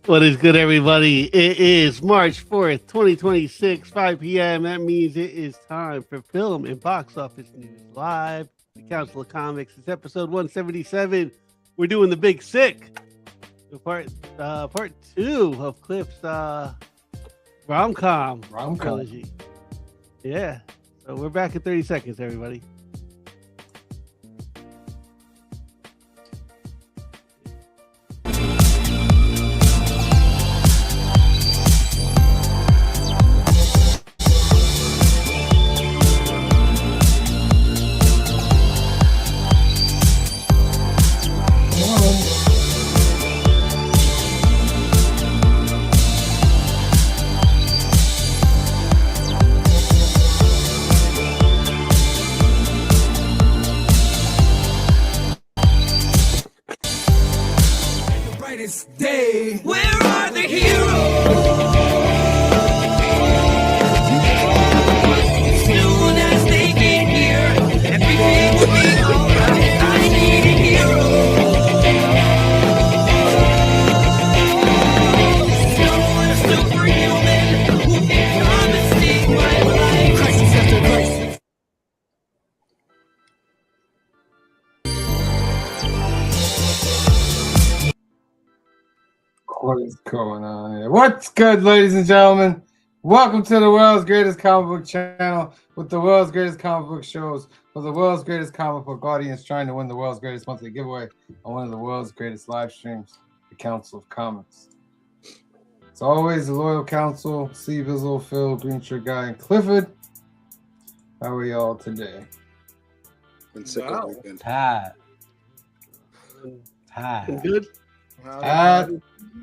What is good, everybody? It is March 4th, 2026, 5 p.m. That means it is time for Film and Box Office News Live. The Council of Comics. It's episode 177. We're doing the Big Sick. Part two of Cliff's ROMCOM trilogy. Yeah. So we're back in 30 seconds, everybody. Day. Where are the heroes? Soon as they get here, everything will be alright. I need a hero. Someone a superhuman who can come and save my life. Crisis after crisis. What is going on here? What's good, ladies and gentlemen? Welcome to the world's greatest comic book channel with the world's greatest comic book shows for the world's greatest comic book audience trying to win the world's greatest monthly giveaway on one of the world's greatest live streams, the Council of Comics. As always, the loyal council, C. Vizzle, Phil, Green Shirt Guy, and Clifford. How are y'all today? Been sick all weekend. Tired. Been good?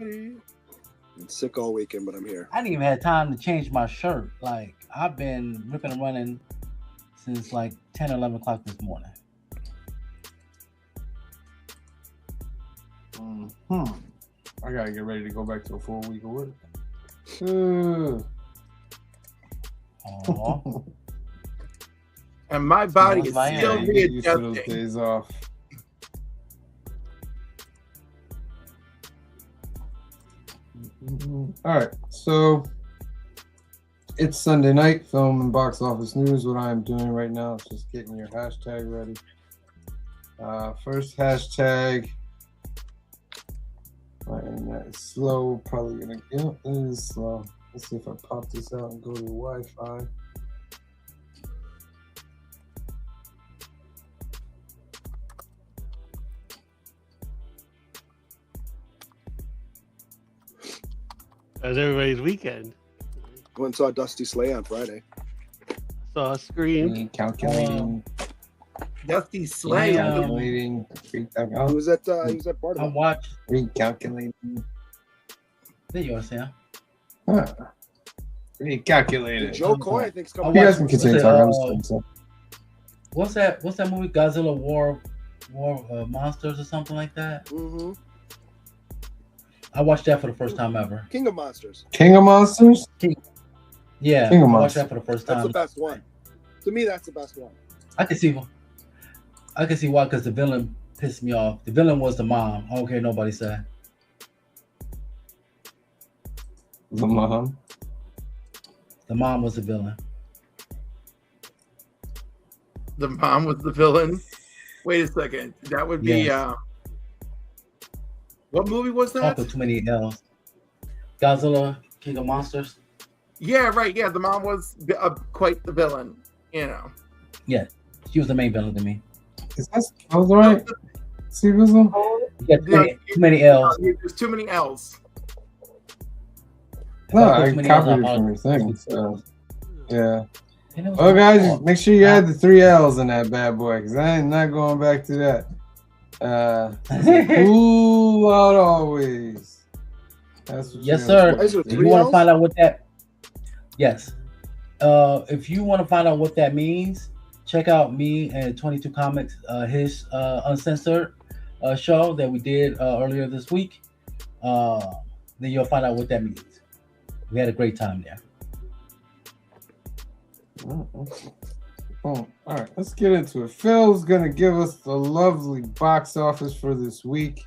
Been sick all weekend, but I'm here. I didn't even have time to change my shirt. Like, I've been ripping and running since like 10 or 11 o'clock this morning. I gotta get ready to go back to a full week of work. Aww. And my body is Miami. still Yeah, you get used to those readjusting. days off. All right, so it's Sunday night, film and box office news. What I'm doing right now is just getting your hashtag ready. First hashtag. My internet is slow. Probably gonna. Yep, it is slow. Let's see if I pop this out and go to Wi-Fi. That was everybody's weekend. Went and saw Dusty Slay on Friday. Saw Scream. Calculating. Dusty Slay. Calculating. He was at I Bartavon. watched. Recalculating. There you are, Sam. Recalculated. Joe Coy, I think, is I coming. You watched- guys can continue talking. I'm just doing so. What's that movie? Godzilla War of Monsters or something like that? Mm-hmm. I watched that for the first time ever. King of Monsters. King of Monsters? Yeah, King of I watched Monsters. that for the first That's time. the best one. To me, that's the best one. I can see why, because the villain pissed me off. The villain was the mom. I don't care what nobody said. The mom. The mom was the villain. The mom was the villain. Wait a second. That would be Yes. What movie was Talk that? with too many L's. Godzilla, King of Monsters. Yeah, right. Yeah, the mom was quite the villain. You know. Yeah, she was the main villain to me. Is that all right? See, Vizzle? You got too many L's. There's too many L's. No, I Too many copied it L's. from your thing. So, yeah. And it was Oh, guys, cool. make sure you add the 3 L's in that bad boy, because I ain't not going back to that. Cool out always. That's what Yes, you're sir. gonna Is there If you three want to L's? find out what that, yes. If you want to find out what that means, check out me and 22 Comics, his uncensored show that we did earlier this week. Then you'll find out what that means. We had a great time there. Oh, all right, let's get into it. Phil's gonna give us the lovely box office for this week.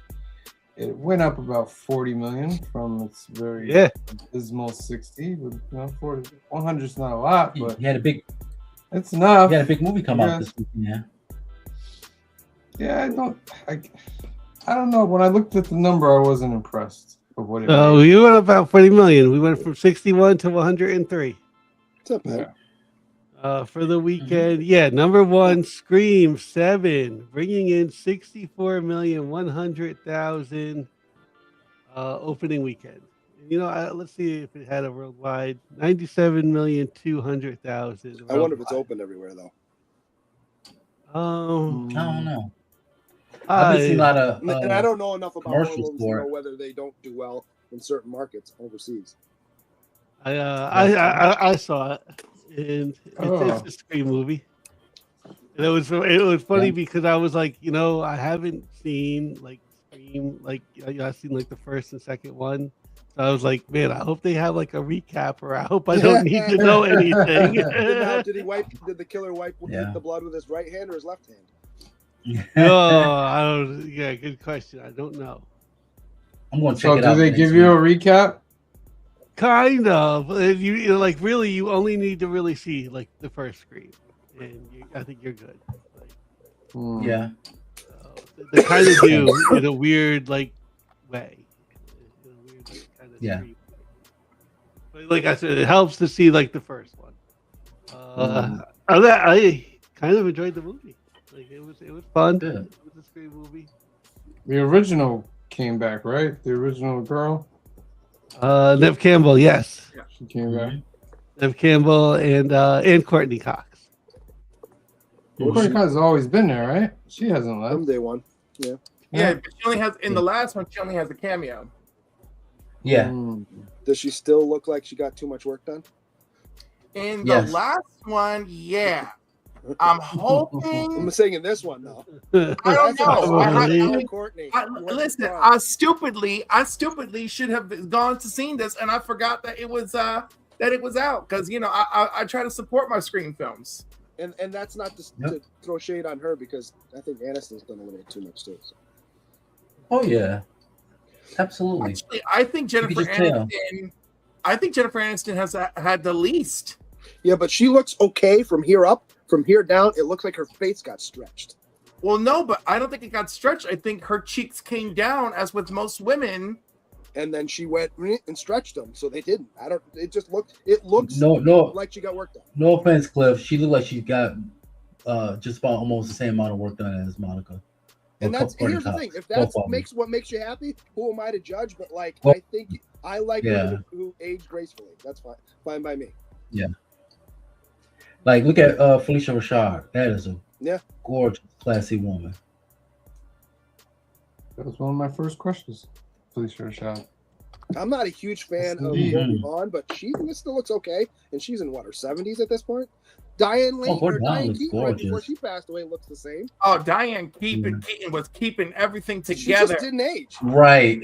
It went up about 40 million from its very Yeah. dismal 60. With, 40, 100 is not a lot, but He had a big it's enough. movie come out this weekend. Yeah, I don't know. When I looked at the number, I wasn't impressed of what it So made. we went about 40 million. We went from 61 to 103. It's not bad. For the weekend. Yeah, number one, Scream 7, bringing in 64,100,000 opening weekend. Let's see if it had a worldwide 97,200,000. I wonder if it's open everywhere though. I don't know. I've been seeing a lot of And I don't know enough about horror commercials movies to for know it. whether they don't do well in certain markets overseas. I saw it, and it's a Scream movie. And it was funny because I was like, I haven't seen like Scream, like I've seen like the first and second one. So I was like, man, I hope they have like a recap, or I hope I don't need to know anything. Did the killer wipe the blood with his right hand or his left hand? No, I don't. Yeah, good question. I don't know. I'm going to check So it out. do they give you a recap? Kind of. You like really, you only need to really see like the first Scream, and I think you're good. Like, Yeah. they kind of do in a weird like way. In a weird, like, kind of Yeah. Scream way. But like I said, it helps to see like the first one. I kind of enjoyed the movie. Like it was fun. Good. It was a Scream movie. The original came back, right? The original girl. Nev Campbell, yes. She came back. Nev Campbell and Courtney Cox. Courtney Cox has always been there, right? She hasn't left. From day one. Yeah. Yeah, but she only has in the last one. She only has a cameo. Yeah. Does she still look like she got too much work done? In Yes. the last one, yeah. I'm hoping. I'm saying in this one though. I don't know. Courtney. Listen, I stupidly should have gone to seen this, and I forgot that it was out because I try to support my Scream films. And that's not to throw shade on her because I think Aniston's done a little too much too. So. Oh yeah. Absolutely. Actually, I think Jennifer Aniston has had the least. Yeah, but she looks okay from here up. From here down, it looks like her face got stretched. Well, no, but I don't think it got stretched. I think her cheeks came down, as with most women. And then she went and stretched them, so they didn't. It looks No, like she got work done. no offense, Cliff. She looked like she got just about almost the same amount of work done as Monica. And here's the thing: if that's what makes you happy, who am I to judge? But I think I like women who age gracefully. That's fine by me. Yeah. Like, look at Felicia Rashad. That is a gorgeous, classy woman. That was one of my first questions. Felicia Rashad. I'm not a huge fan of Goldie Hawn, but she still looks okay, and she's in her 70s at this point. Diane Keaton, right before she passed away, looks the same. Oh, Diane Keaton was keeping everything together. She just didn't age. Right.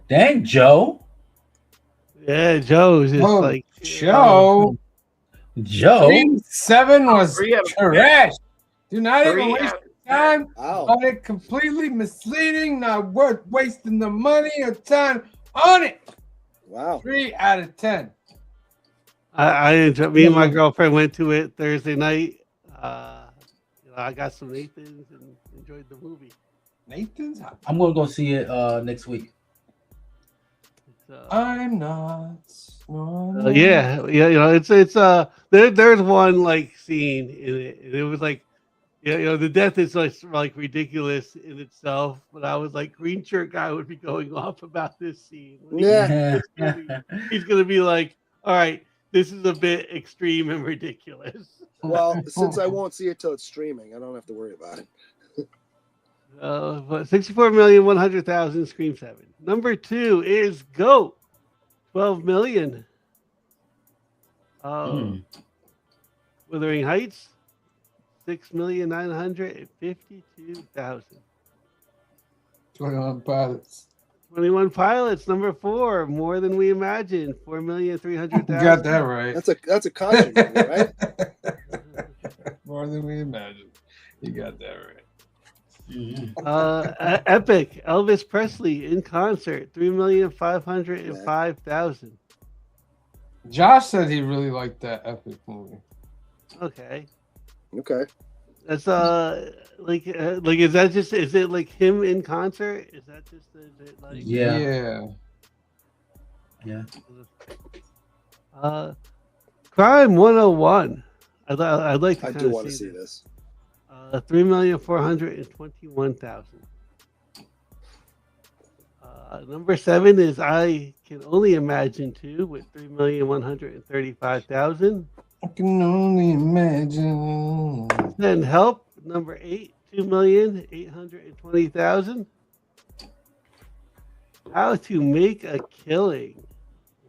Dang, Joe. Yeah, Joe's just like Joe. 7 was trash. Do not even waste time on it. Completely misleading. Not worth wasting the money or time on it. Wow. 3 out of 10. I enjoyed. Me and my girlfriend went to it Thursday night. I got some Nathan's and enjoyed the movie. Nathan's? I'm gonna go see it next week. I'm not. It's there's one like scene in it, and it was like, the death is like ridiculous in itself, but I was like, green shirt guy would be going off about this scene. Yeah, he's gonna be like, all right, this is a bit extreme and ridiculous. Well, since I won't see it till it's streaming, I don't have to worry about it. But 64,100,000 Scream 7. Number 2 is GOAT, 12 million. Wuthering Heights, 6,952,000. 21 Pilots. 21 Pilots, number 4, More Than We Imagined, 4,300,000. You got that right. That's a concert movie, right? More Than We Imagined. You got that right. Epic Elvis Presley in concert, 3,505,000. Josh said he really liked that Epic movie. Okay, Okay. that's like is that just is it like him in concert? Is that just is it like Yeah. Crime 101? I'd like to I do kinda want to see this. 3,421,000. Number 7 is I Can Only Imagine 2 with 3,135,000. I can only imagine. Then Help, number 8, 2,820,000. How to Make a Killing,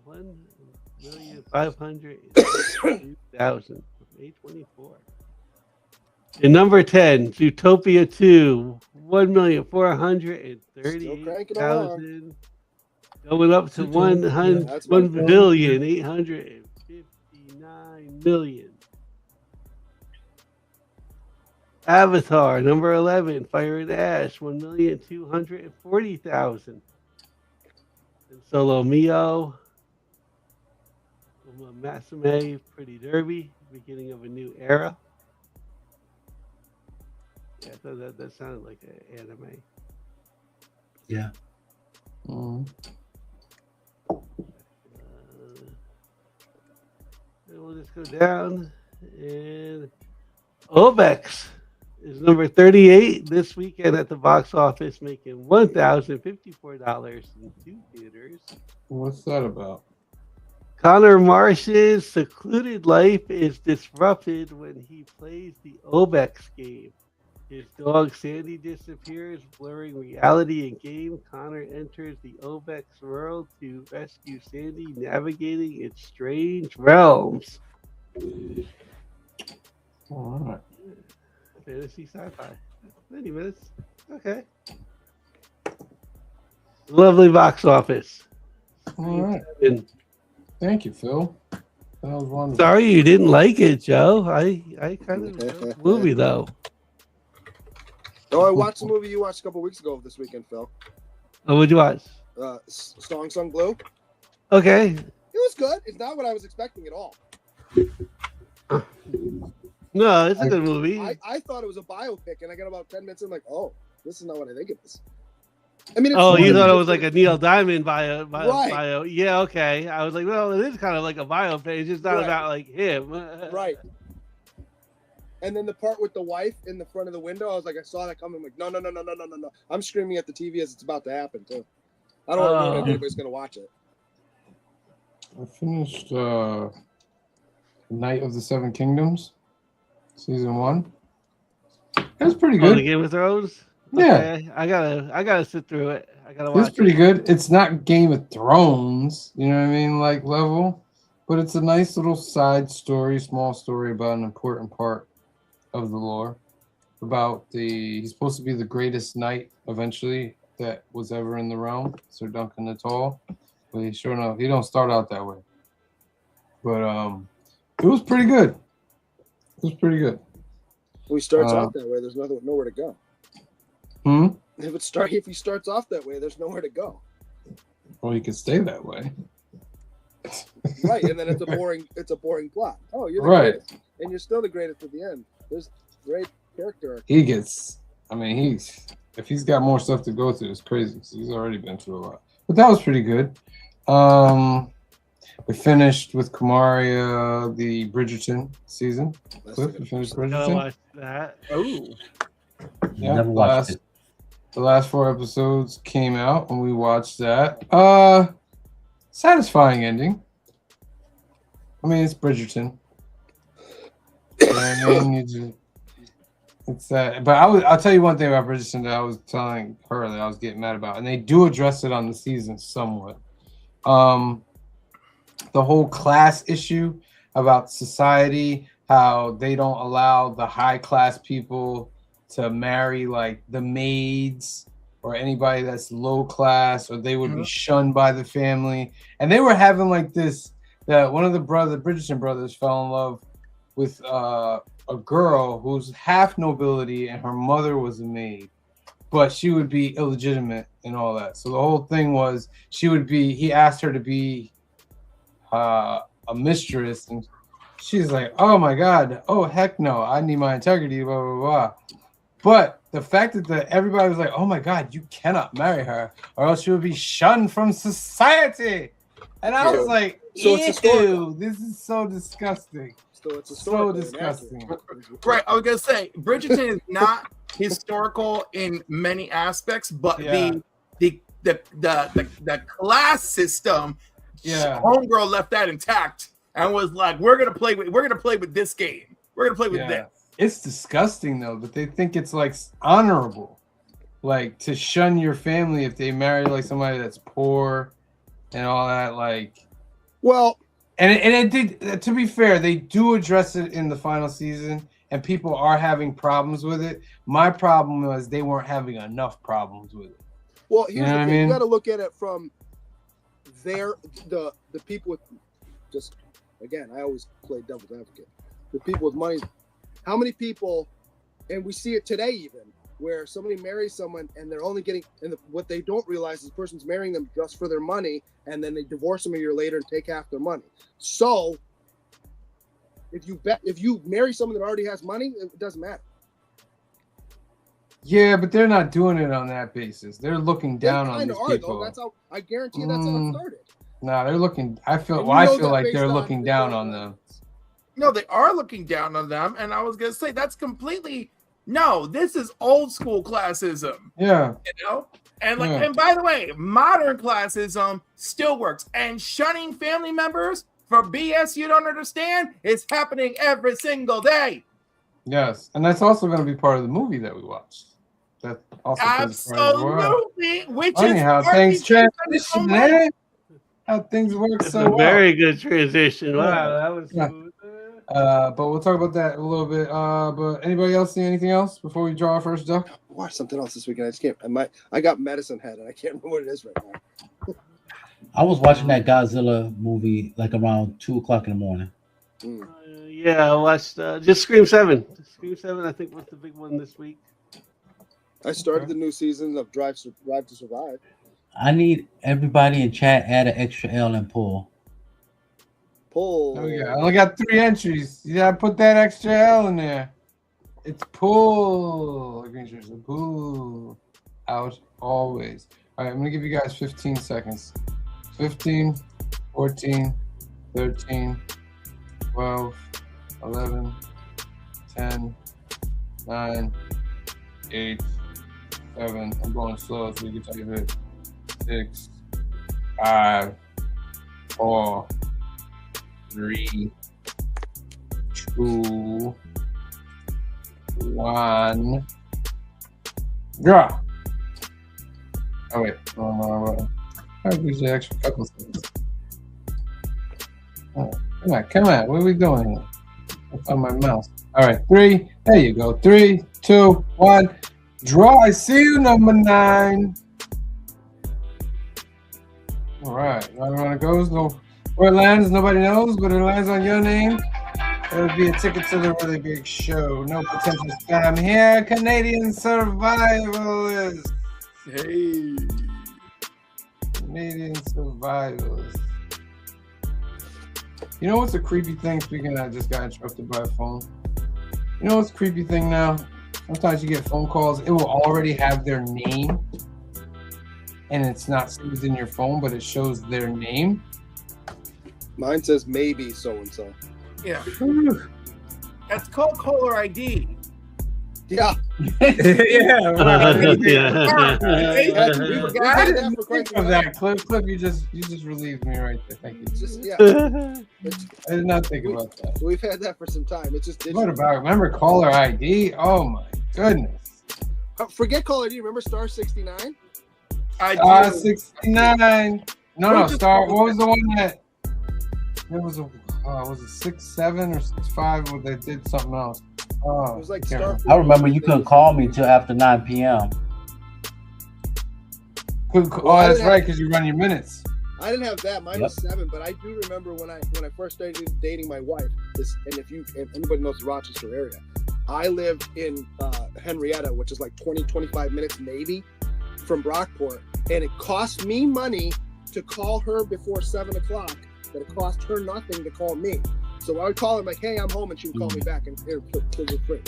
1,562,000 from 824. And number 10, Zootopia 2, 1,438,000. Going up to 1,859,000,000. Avatar, number 11, Fire and Ash, 1,240,000. And Solo Mio, Masame, Pretty Derby, beginning of a new era. Yeah, I thought that sounded like an anime. Yeah. And we'll just go down. And Obex is number 38 this weekend at the box office, making $1,054 in 2 theaters. What's that about? Connor Marsh's secluded life is disrupted when he plays the Obex game. His dog Sandy disappears, blurring reality and game. Connor enters the Obex world to rescue Sandy, navigating its strange realms. All right. Fantasy sci-fi. 90 minutes. Okay. Lovely box office. All right. And Thank you, Phil. That was wonderful. sorry you didn't like it, Joe. I kind of liked the movie though. Oh, I watched the movie you watched a couple weeks ago this weekend, Phil. Oh, what'd you watch? Song Sung Blue. Okay. It was good. It's not what I was expecting at all. No, it's a good movie. I thought it was a biopic, and I got about 10 minutes in, like, oh, this is not what I think it is. I mean, it's Oh, you sort of thought it was different. like a Neil Diamond bio? Right. Yeah, okay. I was like, well, it is kind of like a biopic. It's just not Right. about like him. Right. And then the part with the wife in the front of the window, I was like, I saw that coming. I'm like, no. I'm screaming at the TV as it's about to happen, too. I don't know if anybody's going to watch it. I finished Night of the Seven Kingdoms, season 1. It was pretty Oh, the good. Game of Thrones. Yeah, Okay. I gotta sit through it. I gotta watch. it's pretty good. It's not Game of Thrones, you know what I mean, like level, but it's a nice little side story, small story about an important part of the lore. About he's supposed to be the greatest knight eventually that was ever in the realm, Sir Duncan the Tall. But he sure enough, he don't start out that way. But it was pretty good. It was pretty good. When he starts off that way, there's nowhere to go. If he starts off that way, there's nowhere to go. Well, he could stay that way. Right, and then it's a boring plot. Oh, you're the Right. greatest, and you're still the greatest at the end. There's great character. He gets. I mean, if he's got more stuff to go through, it's crazy. So he's already been through a lot. But that was pretty good. We finished with Kamaria the Bridgerton season. Cliff, you finished Gotta Bridgerton? watch that. Oh, Yeah, Never watched it. the last 4 episodes came out and we watched that. Satisfying ending. I mean, it's Bridgerton. You know what I mean? It's that. But I'll tell you one thing about Bridgerton that I was telling her that I was getting mad about, and they do address it on the season somewhat. The whole class issue about society, how they don't allow the high class people to marry like the maids or anybody that's low class, or they would be shunned by the family. And they were having like this, that one of the Bridgerton brothers fell in love with a girl who's half nobility and her mother was a maid. but she would be illegitimate and all that. So the whole thing was he asked her to be a mistress, and she's like, oh my God, oh heck no, I need my integrity, blah, blah, blah. But the fact that everybody was like, oh my God, you cannot marry her or else she will be shunned from society. And I was like, ew, this is so disgusting. So it's a So disgusting. Right, I was gonna say Bridgerton is not historical in many aspects, but the class system, homegirl left that intact and was like, we're gonna play with this game. We're gonna play with this. It's disgusting though, but they think it's like honorable, like to shun your family if they marry like somebody that's poor and all that. Like, well, and it did. To be fair, they do address it in the final season, and people are having problems with it. My problem was they weren't having enough problems with it. Well, here's the thing: you got to look at it from the people with just again. I always play devil's advocate. The people with money. How many people, and we see it today even, where somebody marries someone and they're only getting, and what they don't realize is the person's marrying them just for their money, and then they divorce them a year later and take half their money. So, if you marry someone that already has money, it doesn't matter. Yeah, but they're not doing it on that basis. They're looking down on these people. Though. That's how I guarantee you that's how it started. No, they're looking. I feel like they're looking down on them. No, they are looking down on them, and I was gonna say that's completely this is old school classism. Yeah, you know, and and by the way, modern classism still works, and shunning family members for BS you don't understand is happening every single day. Yes, and that's also going to be part of the movie that we watched. That also absolutely, which funny is how things transition, man. How things work it's so a well. Very good transition. Wow, that was smooth. But we'll talk about that a little bit. But anybody else see anything else before we draw our first duck? Watch something else this weekend. I just can't. I got medicine head, and I can't remember what it is right now. I was watching that Godzilla movie like around 2:00 in the morning. Yeah, I watched just Scream 7. Scream 7, I think, was the big one this week. I started the new season of Drive to Survive. I need everybody in chat add an extra L and pull. Pull. Oh yeah, I only got 3 entries. You gotta put that extra L in there. It's pull. Green shirts are pull out always. All right, I'm gonna give you guys 15 seconds. 15, 14, 13, 12, 11, 10, 9, 8, 7. I'm going slow so you can take it. 6, 5, 4, 3, 2, 1. Draw. Oh wait, no. I'll use the extra couple seconds. Oh, come on. What are we doing here? I'll find my mouse. All right, 3. There you go. 3, 2, 1. Draw. I see you, number 9. All right, around it goes. No, where it lands, nobody knows, but it lands on your name. It'll be a ticket to the really big show. No potential scam here. Canadian survivalists. Hey. Canadian survivalists. You know what's a creepy thing? Speaking of, I just got interrupted by a phone. You know what's a creepy thing now? Sometimes you get phone calls. It will already have their name. And it's not saved in your phone, but it shows their name. Mine says maybe so-and-so. Yeah. That's called caller ID. Yeah. Yeah. Right. Yeah. I didn't think of that clip. You just relieved me right there. Thank you. Just, yeah. I did not think about that. We've had that for some time. It's just digital. What about, remember caller ID? Oh my goodness. Forget caller ID. Remember star 69? I do. 69. No, star. What was the one that? It was was it 67 or 65? Where they did something else. Oh, It was like star. I remember you couldn't call me till after 9 p.m. That's right, because you run your minutes. I didn't have that. Mine was 7, but I do remember when I first started dating my wife. And if anybody knows the Rochester area, I live in Henrietta, which is like 25 minutes maybe from Brockport, and it cost me money to call her before 7 o'clock. That it cost her nothing to call me. So I would call her like, "Hey, I'm home," and she would call me back, and it was free.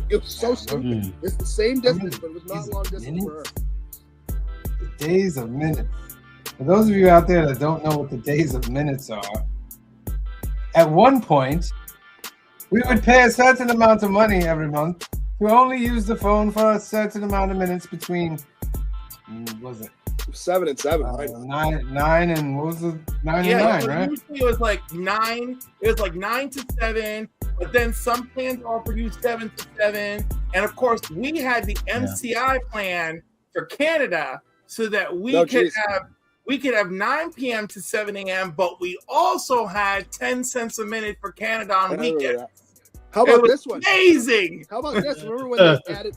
It was so stupid. It's the same distance, but it was not long distance for her. The days of minutes. For those of you out there that don't know what the days of minutes are, at one point, we would pay a certain amount of money every month to only use the phone for a certain amount of minutes between, what was it? 7 and 7, right? Nine and what was it? 9 and 9, right? Usually it was like 9. It was like 9 to 7. But then some plans offered you 7 to 7, and of course we had the MCI plan for Canada, so that we could have 9 p.m. to 7 a.m. But we also had 10 cents a minute for Canada on weekends. How about this one? Amazing. How about this? Remember when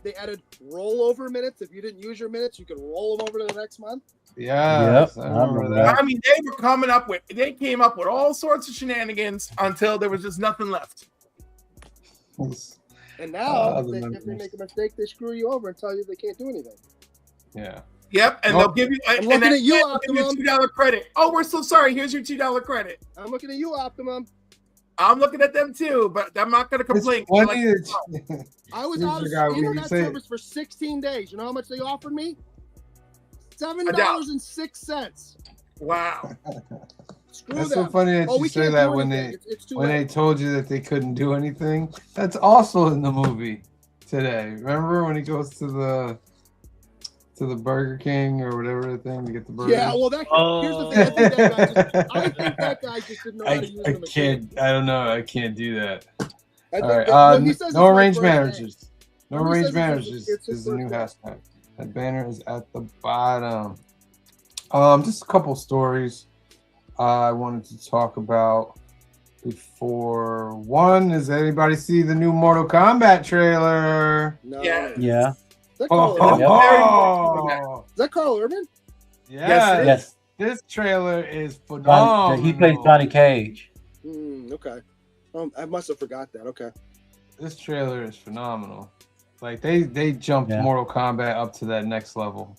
they added rollover minutes? If you didn't use your minutes, you could roll them over to the next month. Yeah, yep, I remember that. I mean, they came up with all sorts of shenanigans until there was just nothing left. And now, if they make a mistake, they screw you over and tell you they can't do anything. Yeah. Yep, and they'll give you $2 credit. Oh, we're so sorry. Here's your $2 credit. I'm looking at you, Optimum. I'm looking at them too, but I'm not going to complain. I was out of internet service for 16 days. You know how much they offered me? $7.06. Wow. That's so funny that you say that when they told you that they couldn't do anything. That's also in the movie today. Remember when he goes to the Burger King or whatever the thing to get the burger? Yeah, well, here's the thing. I think that guy just didn't know how to use the machine. I don't know. I can't do that. All right. No arranged marriages. No arranged marriages is the new hashtag. That banner is at the bottom. Just a couple stories I wanted to talk about before. One is, anybody see the new Mortal Kombat trailer? No. Yeah. Is that Carl Urban? Is that Carl Urban? Yes. This trailer is phenomenal. He plays Johnny Cage. Okay. I must have forgot that. Okay. This trailer is phenomenal. Like they jumped Mortal Kombat up to that next level.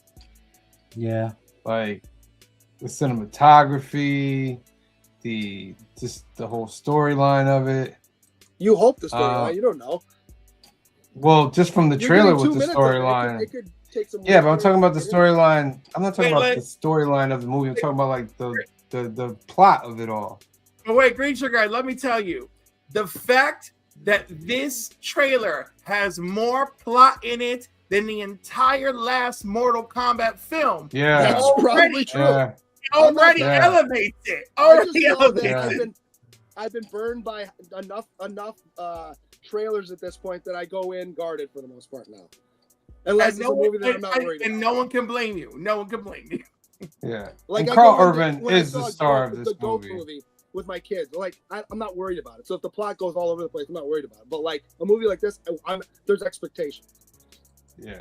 Yeah. Like the cinematography, the whole storyline of it. You hope the storyline. You don't know. Well, just from the trailer with the storyline. It could take some. Yeah, but I'm talking about the storyline. I'm not talking about the storyline of the movie. I'm talking about like the plot of it all. But wait, Green Sugar, let me tell you, the fact that this trailer has more plot in it than the entire last Mortal Kombat film. Yeah, that's probably true. Yeah. It already elevates it. I've been burned by enough trailers at this point that I go in guarded for the most part now. Unless it's a movie that I'm not worried about. And no one can blame you. No one can blame you. Yeah. Like Carl Urban is the star of this movie. With my kids, like I'm not worried about it. So if the plot goes all over the place, I'm not worried about it. But like a movie like this, there's expectation. Yeah,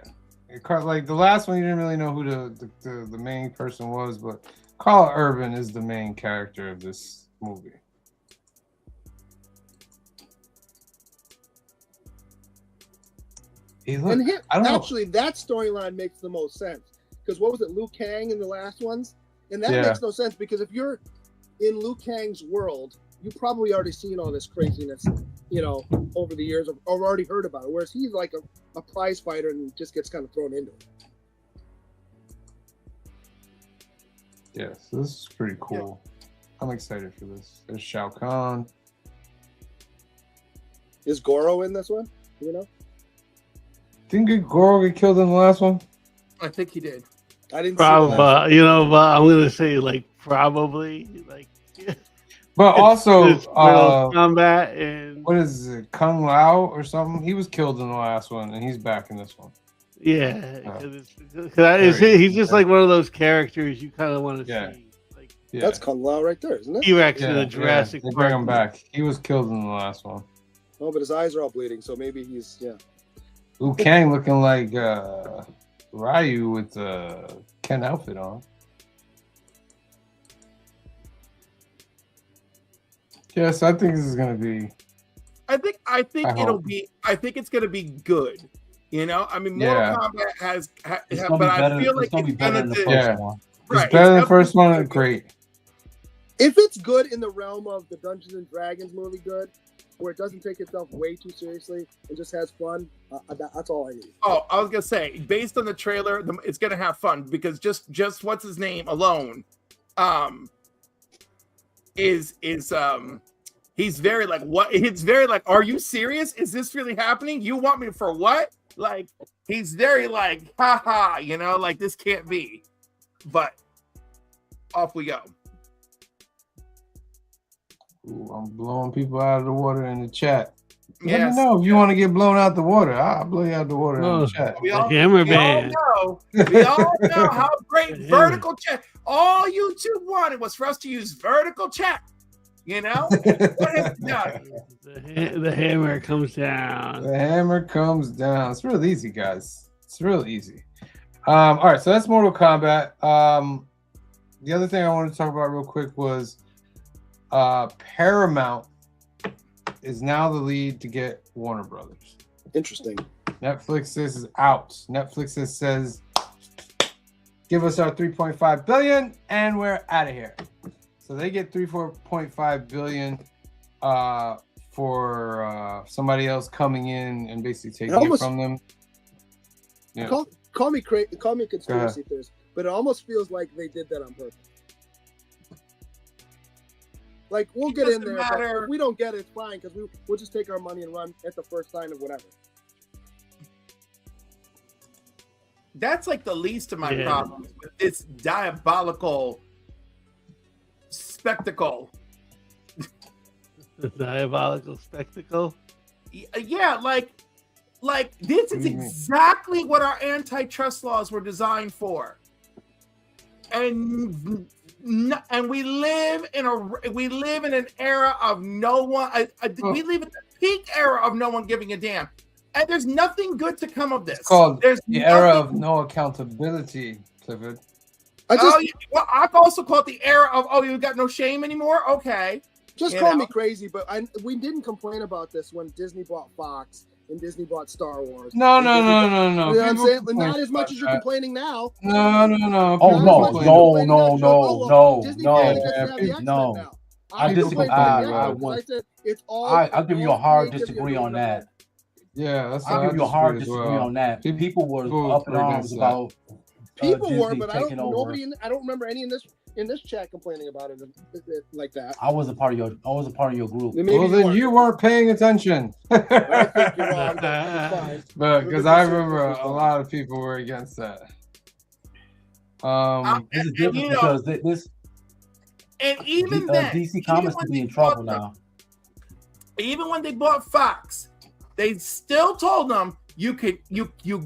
like the last one, you didn't really know who the main person was, but Carl Urban is the main character of this movie. Actually, that storyline makes the most sense because what was it, Liu Kang in the last ones, and that makes no sense because if you're in Liu Kang's world, you've probably already seen all this craziness, over the years, or already heard about it. Whereas he's like a prize fighter and just gets kind of thrown into it. Yeah, so this is pretty cool. Yeah. I'm excited for this. There's Shao Kahn. Is Goro in this one? Didn't Goro get killed in the last one? I think he did. I didn't. Probably, but I'm gonna say probably. But also, combat and what is it, Kung Lao or something? He was killed in the last one, and he's back in this one. Yeah, he's just like one of those characters you kind of want to see. Like, that's Kung Lao right there, isn't it? T-Rex in a Jurassic Park. They bring him back. He was killed in the last one. Oh, but his eyes are all bleeding, so maybe he's Liu Kang looking like Ryu with the Ken outfit on. Yes, I think this is going to be I think it'll be. I think it's gonna be good. You know, I mean, Mortal Kombat has, but I feel like it's better than the first one. Right, it's better than the first one. Great. If it's good in the realm of the Dungeons and Dragons movie, good, where it doesn't take itself way too seriously and just has fun, that's all I need. Oh, I was gonna say, based on the trailer, it's gonna have fun because just what's his name alone, is he's very like, what? It's very like, are you serious? Is this really happening? You want me for what? Like, he's very like, haha, you know, like this can't be. But off we go. Ooh, I'm blowing people out of the water in the chat. Let Yes. me know if you want to get blown out the water. I'll blow you out the water in the chat. We all Hammer know how great vertical chat. All YouTube wanted was for us to use vertical chat. You know? The hammer comes down. The hammer comes down. It's real easy, guys. It's real easy. All right, so that's Mortal Kombat. The other thing I wanted to talk about real quick was Paramount is now the lead to get Warner Brothers. Interesting. Netflix is out. Netflix says, give us our 3.5 billion and we're out of here. So they get 4.5 billion for somebody else coming in and basically taking it from them. Yeah. Call me conspiracy theorist, but it almost feels like they did that on purpose. Like, we'll get in there, but if we don't get it, it's fine, because we'll just take our money and run at the first sign of whatever. That's like the least of my problems with this diabolical spectacle. The diabolical spectacle? Yeah, like this is exactly what our antitrust laws were designed for. And we live in an era of no one. We live in the peak era of no one giving a damn, and there's nothing good to come of this. It's called there's the era of no accountability, Clifford. I've also called the era of you got no shame anymore. Okay, just call me crazy, but we didn't complain about this when Disney bought Fox and Disney bought Star Wars. No. You know what I'm saying? Not as much as you're complaining now. No. Oh, no. I I'll give you a hard disagree on that. Yeah, I'll give you a hard disagree on that. People were up in arms about people were, but I don't remember any in this chat complaining about it like that. I wasn't part of your group. Well, then you weren't paying attention. I think you're wrong, but because I remember a lot of people were against that. This is different because this. And even then, DC Comics could be in trouble now. Even when they bought Fox, they still told them you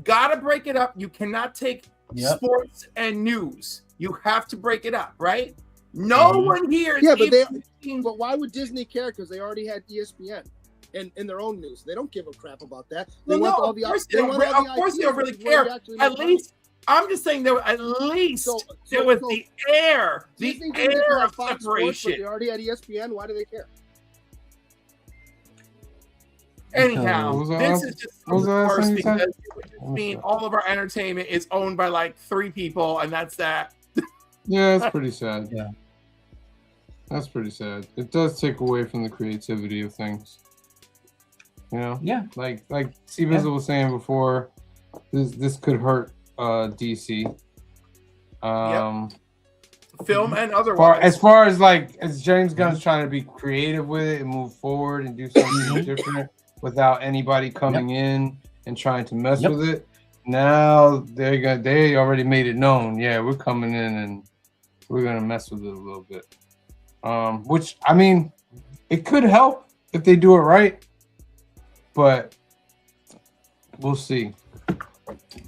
gotta break it up. You cannot take sports and news. You have to break it up, right? No one here is but why would Disney care? Because they already had ESPN in their own news. They don't give a crap about that. Of course they don't really care. At least I'm just saying there was the air of separation. They already had ESPN. Why do they care? Anyhow, this is just worse because all of our entertainment is owned by like 3 people, and that's that. Yeah, it's pretty sad. Yeah, that's pretty sad. It does take away from the creativity of things. You know? Yeah. Like C-Bizzle was saying before, this could hurt DC. Film and otherwise. As far as James Gunn's trying to be creative with it and move forward and do something different without anybody coming in and trying to mess with it. Now they already made it known. Yeah, we're coming in and we're gonna mess with it a little bit. Which I mean, it could help if they do it right, but we'll see.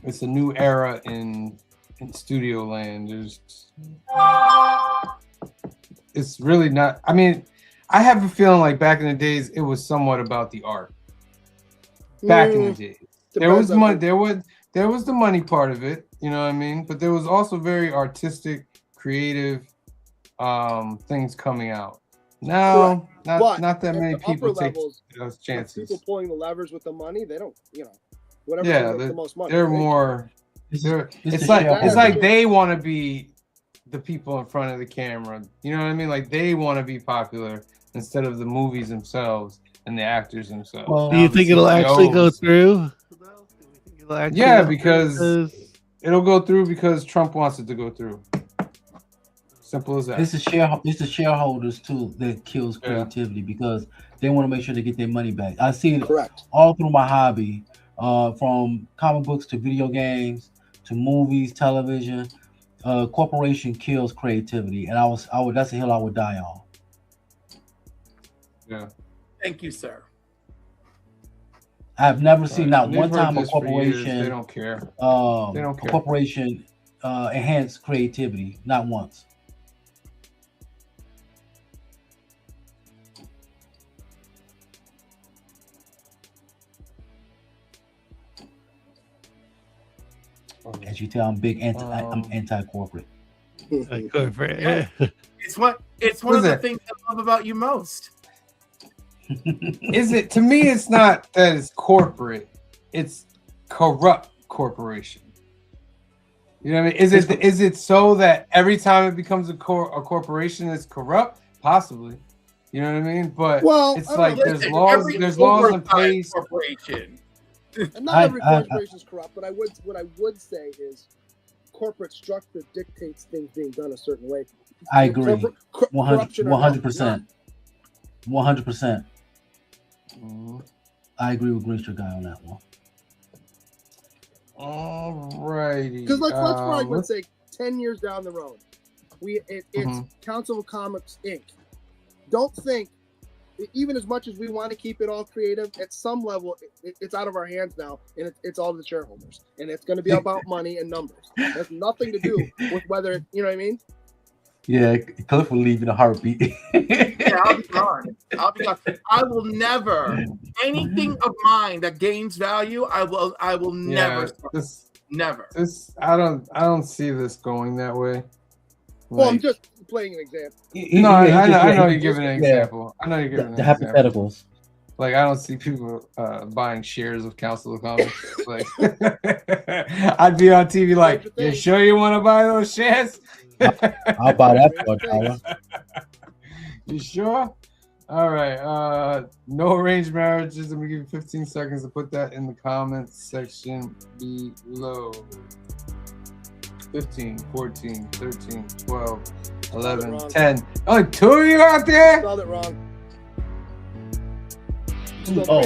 It's a new era in studio land. It's really not. I mean, I have a feeling like back in the days, it was somewhat about the art. Back in the days, there was money. There was the money part of it. You know what I mean? But there was also very artistic, creative things coming out. No, But not that at many the upper people take levels, those the chances. people pulling the levers with the money, they don't, whatever Yeah, makes the most money. they're right? more. This They're, is it's the like shareholder. they want to be the people in front of the camera. You know what I mean? Like they want to be popular instead of the movies themselves and the actors themselves. Well, Do you think it'll actually go through? Yeah, because it'll go through because Trump wants it to go through. Simple as that. It's the shareholders too that kills creativity because they want to make sure they get their money back. I see it Correct. all through my hobby, from comic books to video games to movies, television. Corporation kills creativity, and that's a hill I would die on. Yeah. Thank you, sir. I've never seen not They've one heard time a this for years. corporation. They don't care. They don't care. A corporation enhance creativity, not once. As you tell, I'm I'm anti-corporate. Corporate. It's one of the things I love about you most. Is it to me? It's not that it's corporate; it's corrupt corporation. You know what I mean? Is it so that every time it becomes a corporation, it's corrupt? Possibly. You know what I mean? But it's like there's laws in place. Corporation. And not every corporation is corrupt, but what I would say is corporate structure dictates things being done a certain way. I agree. 100%. 100%. I agree with Greenster Guy on that one. Alrighty. Because let's for argument's sake, 10 years down the road, it's Council of Comics Inc. Don't think, even as much as we want to keep it all creative, at some level, it's out of our hands now, and it's all the shareholders. And it's going to be about money and numbers. It has nothing to do with whether, you know what I mean? Yeah, Cliff will leave in a heartbeat. Yeah, I'll be gone. I will never, anything of mine that gains value, I will never. Never. I don't see this going that way. Well, I'm just playing an example. I know you're giving an example. I know you're giving the hypotheticals. Like I don't see people buying shares of Council of Comics. Like I'd be on TV like, you sure you want to buy those shares? I'll buy that for $1. You sure? All right. No arranged marriages. I'm gonna give you 15 seconds to put that in the comments section below. 15, 14, 13, 12, 11, 10. Only 2 of you out there? Spelled it wrong.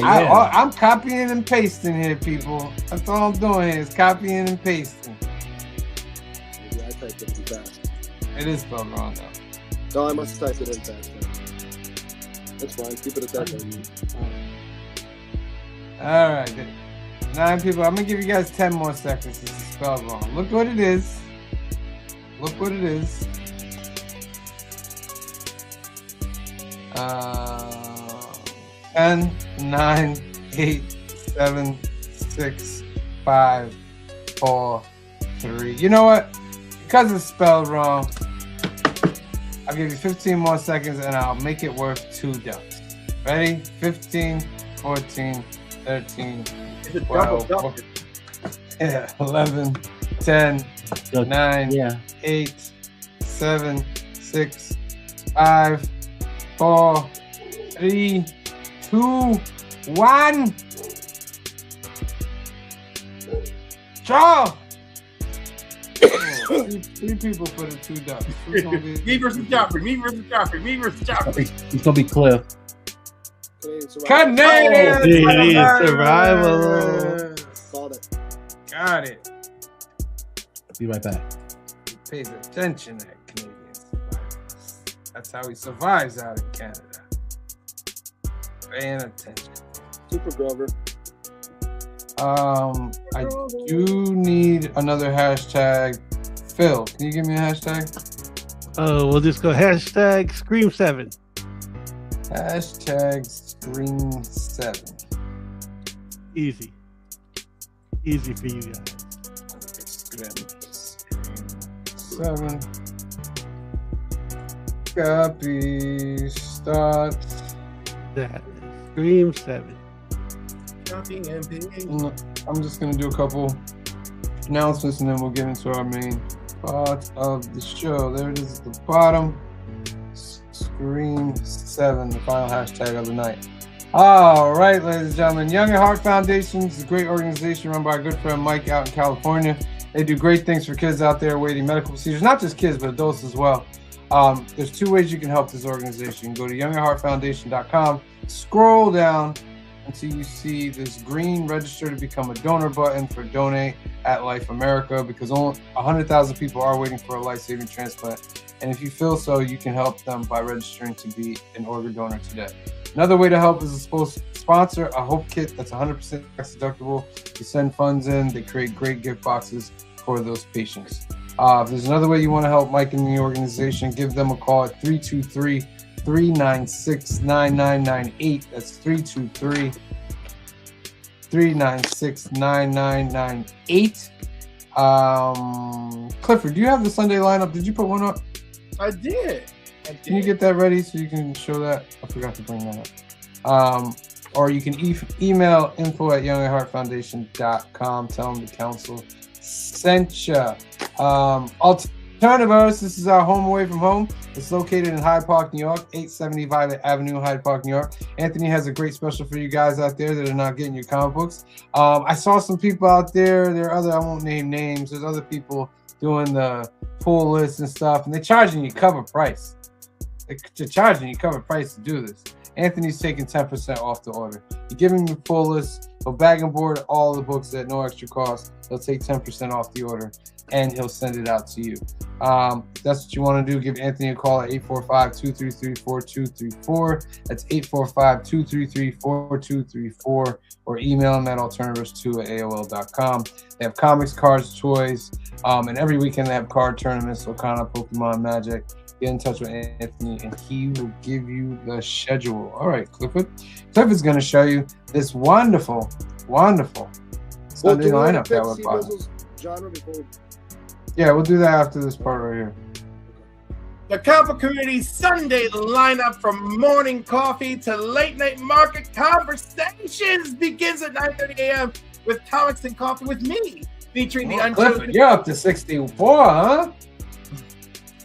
I'm copying and pasting here, people. That's all I'm doing here is copying and pasting. Maybe I typed it too fast. It is spelled wrong, though. No, I must have typed it in fast. That's fine. Keep it at that. All right. 9 people. I'm going to give you guys 10 more seconds. This is spelled wrong. Look what it is. Look what it is. 10, 9, 8, 7, 6, 5, 4, 3. You know what? Because it's spelled wrong, I'll give you 15 more seconds and I'll make it worth $2. Ready? 15, 14, 13, 12, 11, 10, 9, 8, 7, 6, 5, 4, 3, 2, 1. Draw. 3 people for the $2. Me versus Joffrey. Me versus Joffrey. Me versus Joffrey. It's gonna be Cliff. Canadian survival. Called it. Got it. Be right back. He pays attention at Canadian survivors. That's how he survives out in Canada. Paying attention. Super Grover. I do need another hashtag. Phil, can you give me a hashtag? Oh, we'll just go hashtag Scream7. Hashtag Scream7. Easy. Easy for you guys. Scream7. Copy. start. That is Scream 7. Shopping and paying. I'm just gonna do a couple announcements and then we'll get into our main part of the show. There it is at the bottom. Scream 7, the final hashtag of the night. All right, ladies and gentlemen, Young at Heart Foundation is a great organization run by our good friend Mike out in California. They do great things for kids out there awaiting medical procedures, not just kids, but adults as well. There's two ways you can help this organization. Go to youngatheartfoundation.com, scroll down until you see this green register to become a donor button for Donate at Life America, because only 100,000 people are waiting for a life-saving transplant. And if you feel so, you can help them by registering to be an organ donor today. Another way to help is to sponsor a Hope Kit that's 100% tax deductible. You send funds in, they create great gift boxes for those patients. If there's another way you want to help Mike and the organization, give them a call at 323-396-9998. That's 323-396-9998. Clifford, do you have the Sunday lineup? Did you put one up? I did. Can you get that ready so you can show that? I forgot to bring that up. Or you can email info@youngatheartfoundation.com. Tell them the council sent you. Alternative, this is our home away from home. It's located in Hyde Park, New York, 870 Violet Avenue, Hyde Park, New York. Anthony has a great special for you guys out there that are not getting your comic books. I saw some people out there. There are other, I won't name names. There's other people doing the full list and stuff, and they're charging you cover price. They're charging you cover price to do this. Anthony's taking 10% off the order. You give him the full list, he'll bag and board all the books at no extra cost. He'll take 10% off the order, and he'll send it out to you. That's what you want to do. Give Anthony a call at 845-233-4234. That's 845-233-4234, or email him at alternatives2@aol.com. They have comics, cards, toys, and every weekend they have card tournaments, Okana, Pokemon, Magic. Get in touch with Anthony, and he will give you the schedule. All right, Clifford. Clifford's going to show you this wonderful, wonderful Sunday lineup that we're buying. Yeah, we'll do that after this part right here. The Comic Community Sunday lineup from morning coffee to late night market conversations begins at 9:30 a.m. with Comics and Coffee with me, featuring the Clifford, you're up to 64, huh?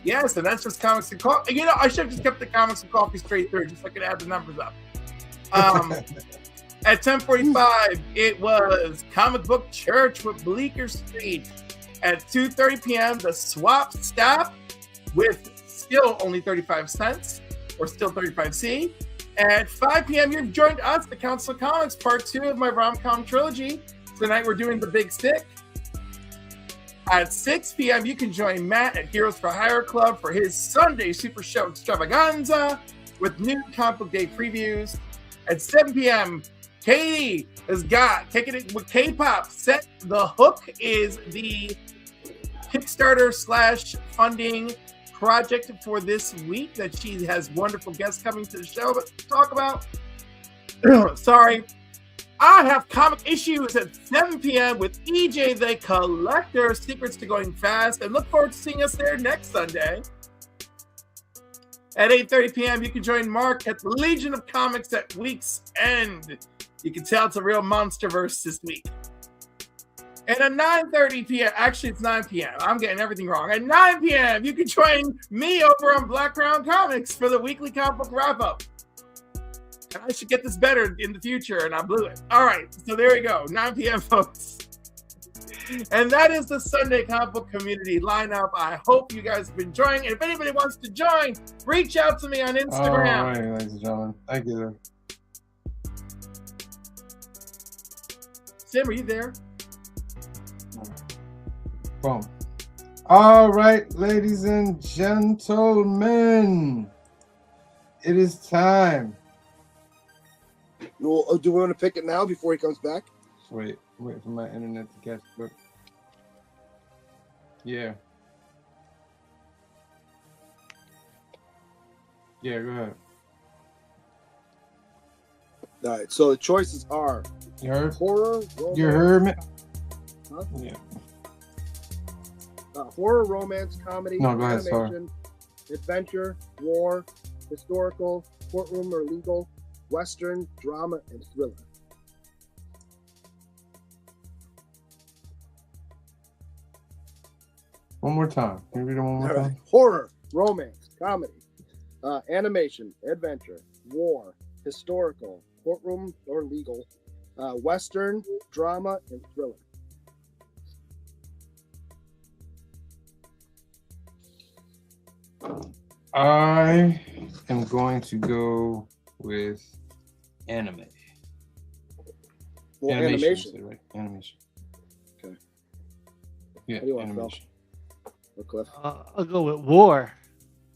Yes, and that's just Comics and Coffee. You know, I should have just kept the Comics and Coffee straight through, just so I could add the numbers up. At 10:45, it was Comic Book Church with Bleecker Street. At 2:30 p.m., the Swap Stop with still only 35 cents, or still 35C. At 5 p.m., you've joined us, the Council of Comics, part 2 of my ROMCOM trilogy. Tonight, we're doing The Big Stick. At 6 p.m., you can join Matt at Heroes for Hire Club for his Sunday Super Show Extravaganza with new Comic Book Day previews. At 7 p.m., Katie has got Kicking It with K-Pop. Set the Hook is the Kickstarter / funding project for this week that she has wonderful guests coming to the show to talk about. Sorry. I have comic issues at 7 p.m. with EJ the Collector, Secrets to Going Fast, and look forward to seeing us there next Sunday. At 8:30 p.m., you can join Mark at the Legion of Comics at week's end. You can tell it's a real monsterverse this week. And at 9:30 p.m., actually it's 9 p.m. I'm getting everything wrong. At 9 p.m., you can join me over on Black Crown Comics for the weekly comic book wrap-up. I should get this better in the future, and I blew it. All right, so there you go, 9 p.m., folks. And that is the Sunday Comic Book Community lineup. I hope you guys have been enjoying. And if anybody wants to join, reach out to me on Instagram. All right, ladies and gentlemen. Thank you. Sam, are you there? Boom. All right, ladies and gentlemen. It is time. Well, do we want to pick it now before he comes back? Wait for my internet to catch up. Yeah. Yeah, go ahead. All right, so the choices are You heard? horror, romance, You heard me? Huh? Yeah. Horror, romance, comedy, No, go ahead, sorry. animation, adventure, war, historical, courtroom or legal, Western, drama, and thriller. One more time. Can you read it one more All right. time? Horror, romance, comedy, animation, adventure, war, historical, courtroom or legal, Western, drama, and thriller. I am going to go with anime. Well, Animation. animation. you said, right? Animation. Okay. Yeah, What do you want, Phil? animation. Or Cliff? I'll go with war.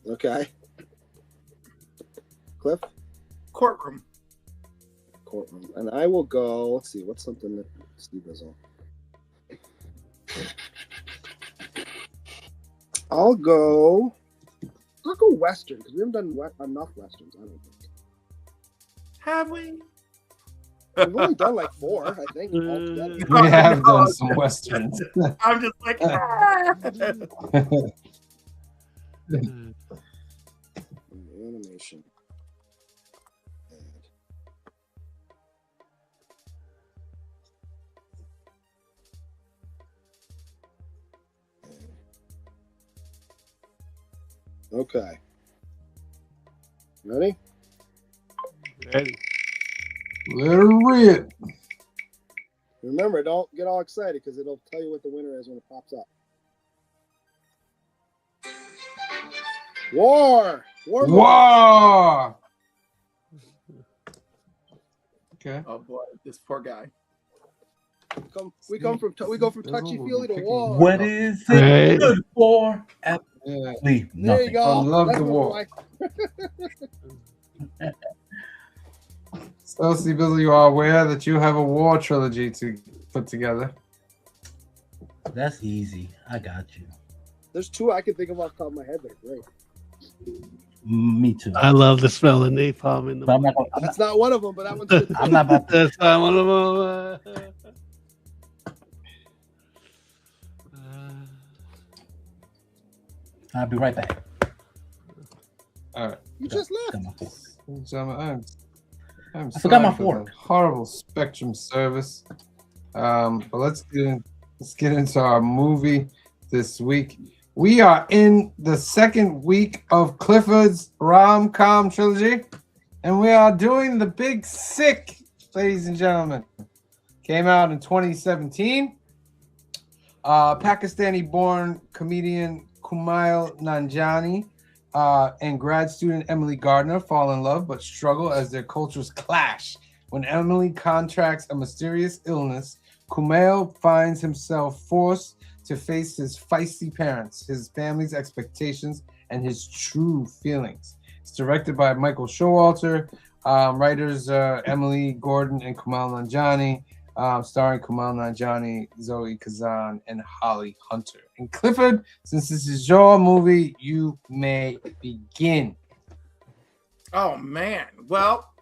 Okay. Cliff? Courtroom. Courtroom. And I will go, let's see, what's something that Steve does on? I'll go Western, because we haven't done enough Westerns, I don't think. Have we? We've only done like 4, I think, altogether. We have done some westerns. I'm just like, ah. Animation. Okay. Ready? Ready. Let her rip. Remember, don't get all excited because it'll tell you what the winner is when it pops up. War. War. Wow. Okay. Oh boy, this poor guy. We go from touchy feely to war. What is it Right. good for? Yeah. Absolutely There you nothing. go. I love That's the what war. I- So, Billy, you are aware that you have a war trilogy to put together. That's easy. I got you. There's 2 I can think of off the top of my head that are great. Me too. I love the smell of napalm in the. But I'm not gonna, That's not one of them, but that one's good. I'm not about to. That's not one of them. I'll be right back. All right. You just left. Got my phone. Gentlemen, I'm I forgot my sorry for fork. the horrible Spectrum service. But let's get into our movie this week. We are in the second week of Clifford's ROMCOM trilogy, and we are doing The Big Sick, ladies and gentlemen. Came out in 2017. Pakistani-born comedian Kumail Nanjiani and grad student Emily Gardner fall in love but struggle as their cultures clash. When Emily contracts a mysterious illness, Kumail finds himself forced to face his feisty parents, his family's expectations, and his true feelings. It's directed by Michael Showalter, writers Emily Gordon and Kumail Nanjiani, starring Kumail Nanjiani, Zoe Kazan, and Holly Hunter. And Clifford, since this is your movie, you may begin. Oh man. Well,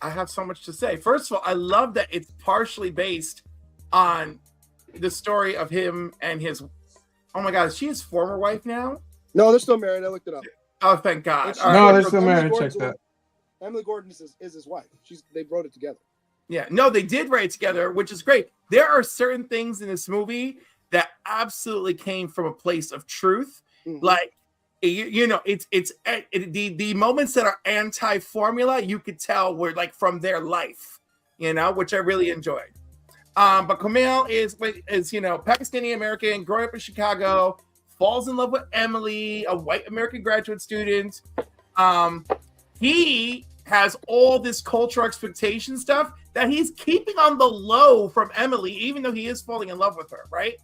I have so much to say. First of all, I love that it's partially based on the story of him and his. Oh my God, is she his former wife now? No, they're still married. I looked it up. Oh, thank God. It's- All No, right. they're still Emily married. Gordon's Check that. Emily Gordon is his wife. They wrote it together. Yeah, no, they did write together, which is great. There are certain things in this movie that absolutely came from a place of truth. Mhm. Like, the moments that are anti-formula, you could tell were like from their life, which I really enjoyed. But Kumail is Pakistani American, growing up in Chicago, falls in love with Emily, a white American graduate student. He has all this cultural expectation stuff that he's keeping on the low from Emily, even though he is falling in love with her, right?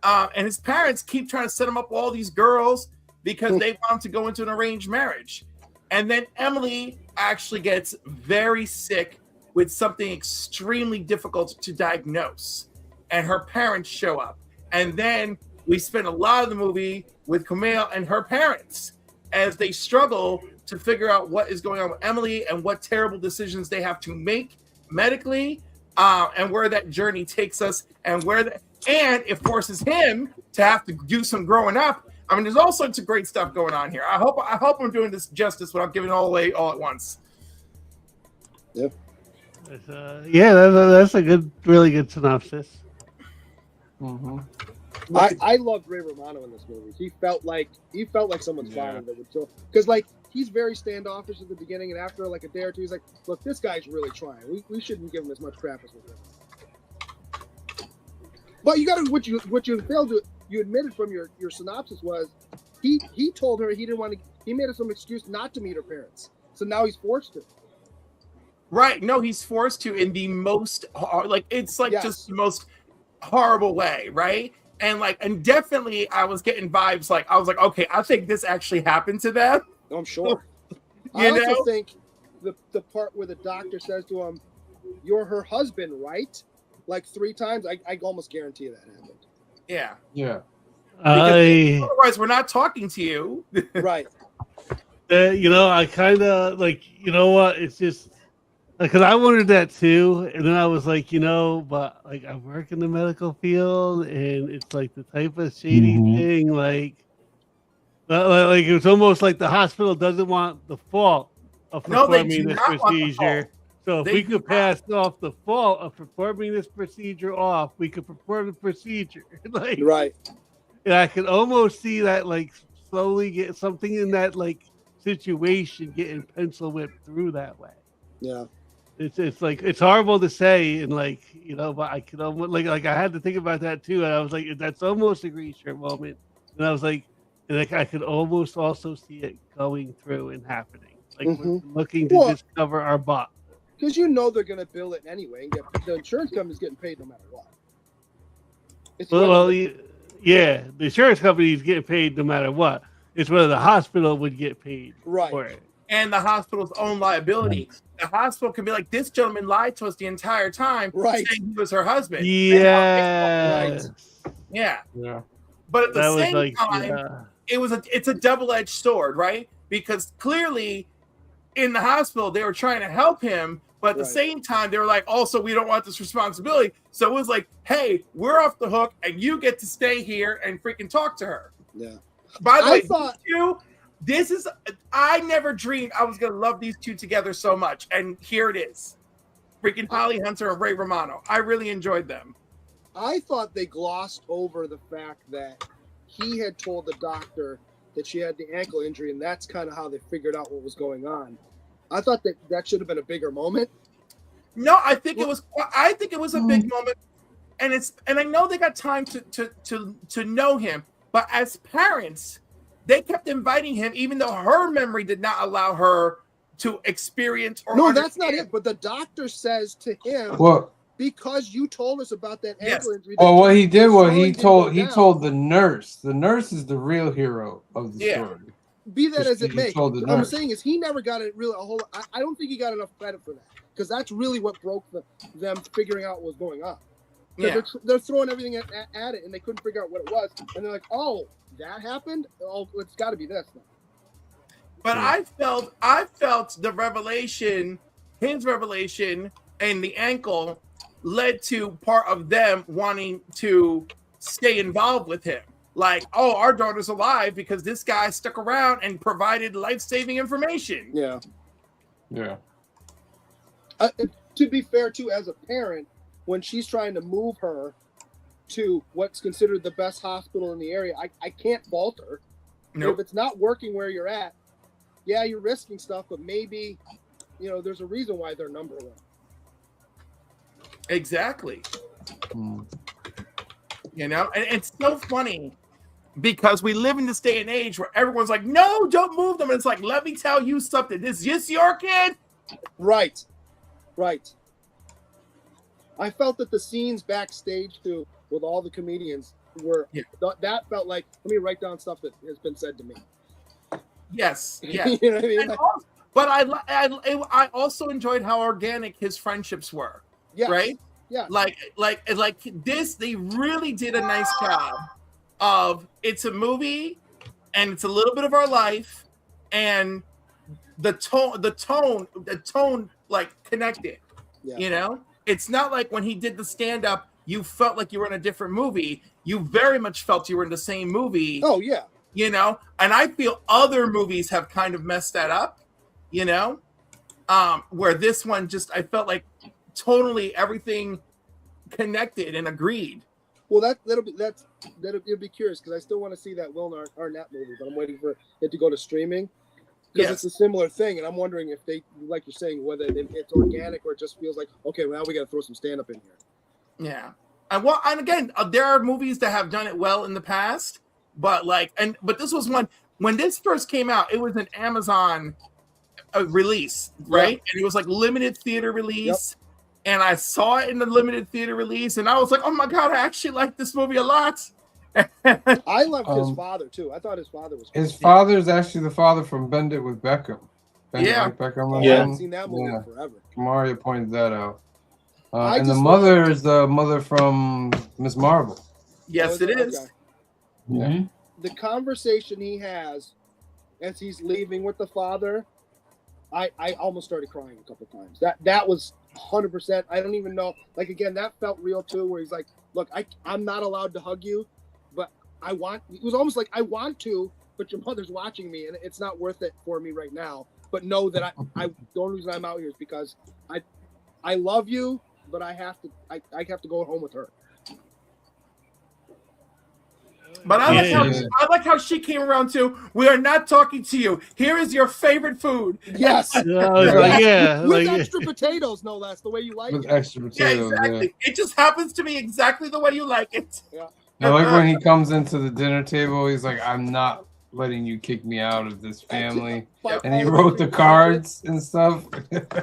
And his parents keep trying to set him up with all these girls because they want him to go into an arranged marriage. And then Emily actually gets very sick with something extremely difficult to diagnose. And her parents show up. And then we spend a lot of the movie with Kumail and her parents as they struggle to figure out what is going on with Emily and what terrible decisions they have to make medically, and where that journey takes us, and it forces him to have to do some growing up I mean, there's all sorts of great stuff going on here. I hope I'm doing this justice without giving it all away all at once. Yeah. That's a really good synopsis. Mm-hmm. I loved Ray Romano in this movie. He felt like someone's father that would show, because like he's very standoffish at the beginning, and after like a day or two, he's like, "Look, this guy's really trying. We shouldn't give him as much crap as we're giving." But you got to what you failed to you admitted from your synopsis was he told her he didn't want to. He made some excuse not to meet her parents, so now he's forced to. Right? No, he's forced to in the most it's like Yes. just the most horrible way, right? And definitely I was getting vibes I was like, okay, I think this actually happened to them. I'm sure. You I also know? think the part where the doctor says to him, "You're her husband, right?" Like 3 times. I almost guarantee that happened. Yeah. Yeah. Because otherwise we're not talking to you. Right. I kind of it's just because I wondered that too, and then I was like, but like I work in the medical field, and it's like the type of shady thing, like it's almost like the hospital doesn't want the fault of performing this procedure. So if we could pass off the fault of performing this procedure off, we could perform the procedure. Right. And I could almost see that slowly get something in that situation getting pencil whipped through that way. Yeah. It's like it's horrible to say, and but I could almost I had to think about that too, and I was like, that's almost a Grisha moment, and I was like, I could almost also see it going through and happening, we're looking to just cover our butt because they're going to bill it anyway, and the insurance company's getting paid no matter what. Yeah, the insurance company is getting paid no matter what. It's whether the hospital would get paid for it. And the hospital's own liability. The hospital can be like, this gentleman lied to us the entire time, saying he was her husband. Yeah. Yeah. Yeah. But at the same time, it's a double-edged sword, right? Because clearly in the hospital, they were trying to help him, but at the same time, they were like, also, we don't want this responsibility. So it was like, hey, we're off the hook, and you get to stay here and freaking talk to her. Yeah. By the way, I never dreamed I was going to love these two together so much. And here it is. Freaking Holly Hunter and Ray Romano. I really enjoyed them. I thought they glossed over the fact that he had told the doctor that she had the ankle injury, and that's kind of how they figured out what was going on. I thought that should have been a bigger moment. No, I think it was a big moment. And I know they got time to know him, but as parents, they kept inviting him, even though her memory did not allow her to experience or understand. That's not it. But the doctor says to him, because you told us about that ankle injury. Well, what he did was he told the nurse. The nurse is the real hero of the story. Be that as it may, what I'm saying is he never got it really a whole. I don't think he got enough credit for that, because that's really what broke them figuring out what was going on. Yeah. They're throwing everything at it, and they couldn't figure out what it was, and they're like, "Oh, that happened. Oh, it's got to be this." But I felt the revelation, his revelation, and the ankle led to part of them wanting to stay involved with him. Like, oh, our daughter's alive because this guy stuck around and provided life-saving information. Yeah. Yeah. To be fair, too, as a parent, when she's trying to move her to what's considered the best hospital in the area, I can't fault her. Nope. If it's not working where you're at, yeah, you're risking stuff, but maybe, there's a reason why they're number one. Exactly. And it's so funny because we live in this day and age where everyone's like, no, don't move them. And it's like, let me tell you something. This is just your kid. Right. I felt that the scenes backstage too with all the comedians that felt like, let me write down stuff that has been said to me. Yes. You know what I mean? But I also enjoyed how organic his friendships were. Yes. Right? Yeah. Like this, they really did a nice job of, it's a movie and it's a little bit of our life, and the tone like connected. Yeah. It's not like when he did the stand-up, you felt like you were in a different movie. You very much felt you were in the same movie. Oh yeah. you know, and I feel other movies have kind of messed that up, you know, where this one just, I felt like totally everything connected and agreed. Well, that'll be curious because I still want to see that Will Arnett movie, but I'm waiting for it to go to streaming because it's a similar thing, and I'm wondering if they, like you're saying, whether it's organic or it just feels like, okay, well, now we got to throw some stand up in here. Yeah, and again, there are movies that have done it well in the past, but this was one when this first came out. It was an Amazon release, right? Yep. And it was like limited theater release. Yep. And I saw it in the limited theater release, and I was like, "Oh my god, I actually like this movie a lot." I loved his father too. I thought his father was. His father is actually the father from Bend It with Beckham. Bend It with Beckham. I haven't seen that movie forever. Mario pointed that out. And the mother is the mother from Miss Marvel. Yes, it is. Okay. Yeah. The conversation he has as he's leaving with the father, I almost started crying a couple times. That was 100%. I don't even know. Like, again, that felt real too, where he's like, look, I'm not allowed to hug you, but it was almost like I want to, but your mother's watching me and it's not worth it for me right now. But know that the only reason I'm out here is because I love you, but I have to go home with her. But I like how she came around too. We are not talking to you. Here is your favorite food. Yes. With extra potatoes, no less, the way you like it. With extra potatoes. Yeah, exactly. It just happens to be exactly the way you like it. Yeah. I like when he comes into the dinner table, he's like, I'm not letting you kick me out of this family. And he wrote the cards and stuff.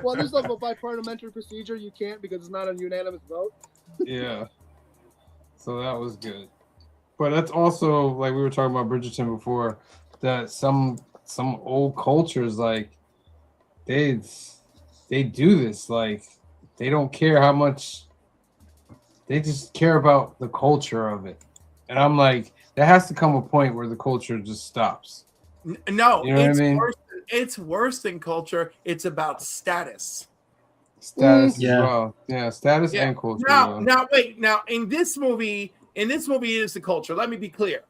Well, there's like a by parliamentary procedure, you can't because it's not a unanimous vote. Yeah. So that was good. But that's also, like we were talking about Bridgerton before, that some old cultures, like, they do this. Like, they don't care how much, they just care about the culture of it. And I'm like, there has to come a point where the culture just stops. No, you know what I mean? It's worse than culture. It's about status. Status as well. Yeah, status and culture. Now, wait. Now, in this movie, it is the culture. Let me be clear.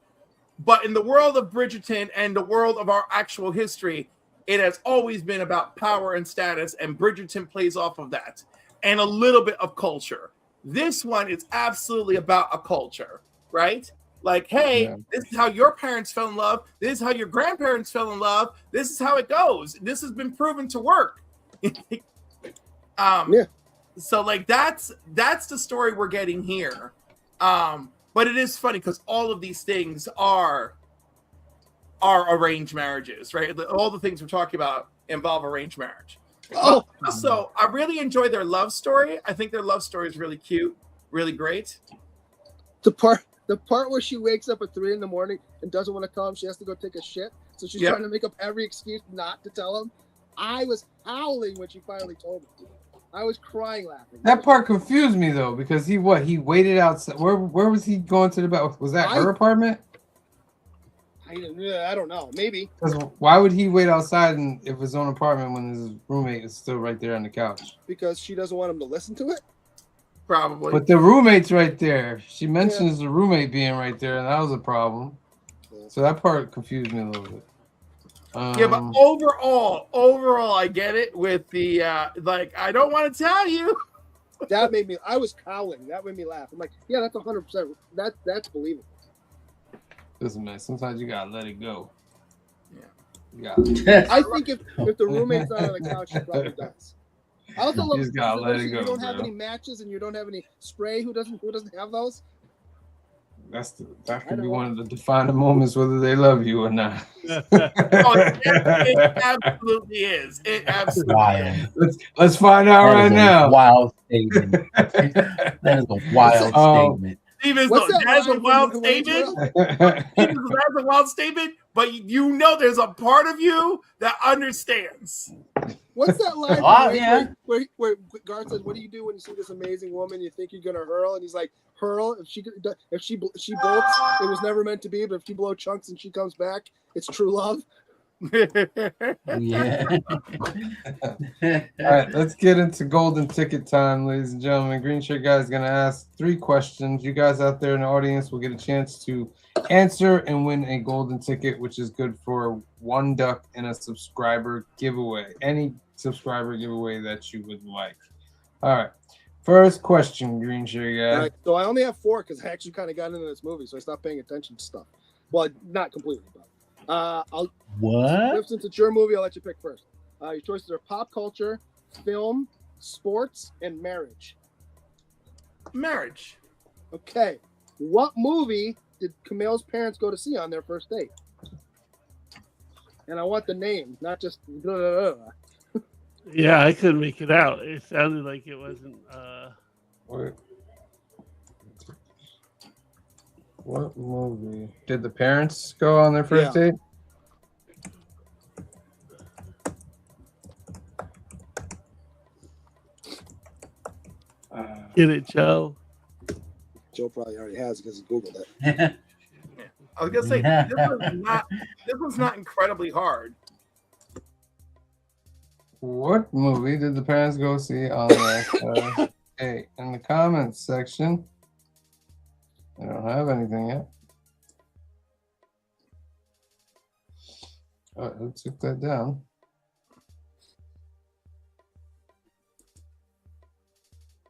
But in the world of Bridgerton and the world of our actual history, it has always been about power and status, and Bridgerton plays off of that. And a little bit of culture. This one is absolutely about a culture, right? Like, hey, this is how your parents fell in love. This is how your grandparents fell in love. This is how it goes. This has been proven to work. So, like, that's the story we're getting here. But it is funny because all of these things are arranged marriages, right? All the things we're talking about involve arranged marriage. Oh, so I really enjoy their love story. I think their love story is really cute, really great. The part where she wakes up at 3 a.m. and doesn't want to tell him she has to go take a shit, so she's trying to make up every excuse not to tell him. I was howling when she finally told me. I was crying laughing. That part confused me though, because he waited outside. Where was he going to the bathroom? Was that her apartment? I don't know. Maybe. Why would he wait outside and if his own apartment when his roommate is still right there on the couch? Because she doesn't want him to listen to it? Probably. But the roommate's right there. She mentions the roommate being right there, and that was a problem. Yeah. So that part confused me a little bit. But overall, I get it with the I don't want to tell you. That made me. I was howling. That made me laugh. I'm like, yeah, that's 100%. That's believable. Listen, man. Sometimes you gotta let it go. Yeah. I think if the roommate's not on the couch, she probably does. I also love you gotta let it go. You don't have any matches and you don't have any spray. Who doesn't have those? That could be one of the defining moments whether they love you or not. It absolutely is. It absolutely is. Let's find out right now. Wild statement. That is a wild statement. Steven, that's a wild statement. That's a wild statement, but you know there's a part of you that understands. What's that line where Garth says, "What do you do when you see this amazing woman? You think you're gonna hurl?" And he's like, "Hurl. If she bolts, it was never meant to be. But if you blow chunks and she comes back, it's true love." Yeah. All right, let's get into golden ticket time, ladies and gentlemen. Green shirt guy is going to ask 3 questions. You guys out there in the audience will get a chance to answer and win a golden ticket, which is good for 1 duck and a subscriber giveaway. Any subscriber giveaway that you would like. All right. First question, Green shirt guy. All right, so I only have 4 because I actually kind of got into this movie, so I stopped paying attention to stuff. Well, not completely, but What? since it's your movie, I'll let you pick first. Your choices are pop culture, film, sports, and marriage. Marriage. Okay. What movie did Camille's parents go to see on their first date? And I want the name, not just blah, blah, blah. Yeah, I couldn't make it out. It sounded like it wasn't. What movie did the parents go on their first date? Get it, Joe? Joe probably already has because he Googled it. I was gonna say this one's not incredibly hard. What movie did the parents go see on their first date? In the comments section. I don't have anything yet. All right, who took that down?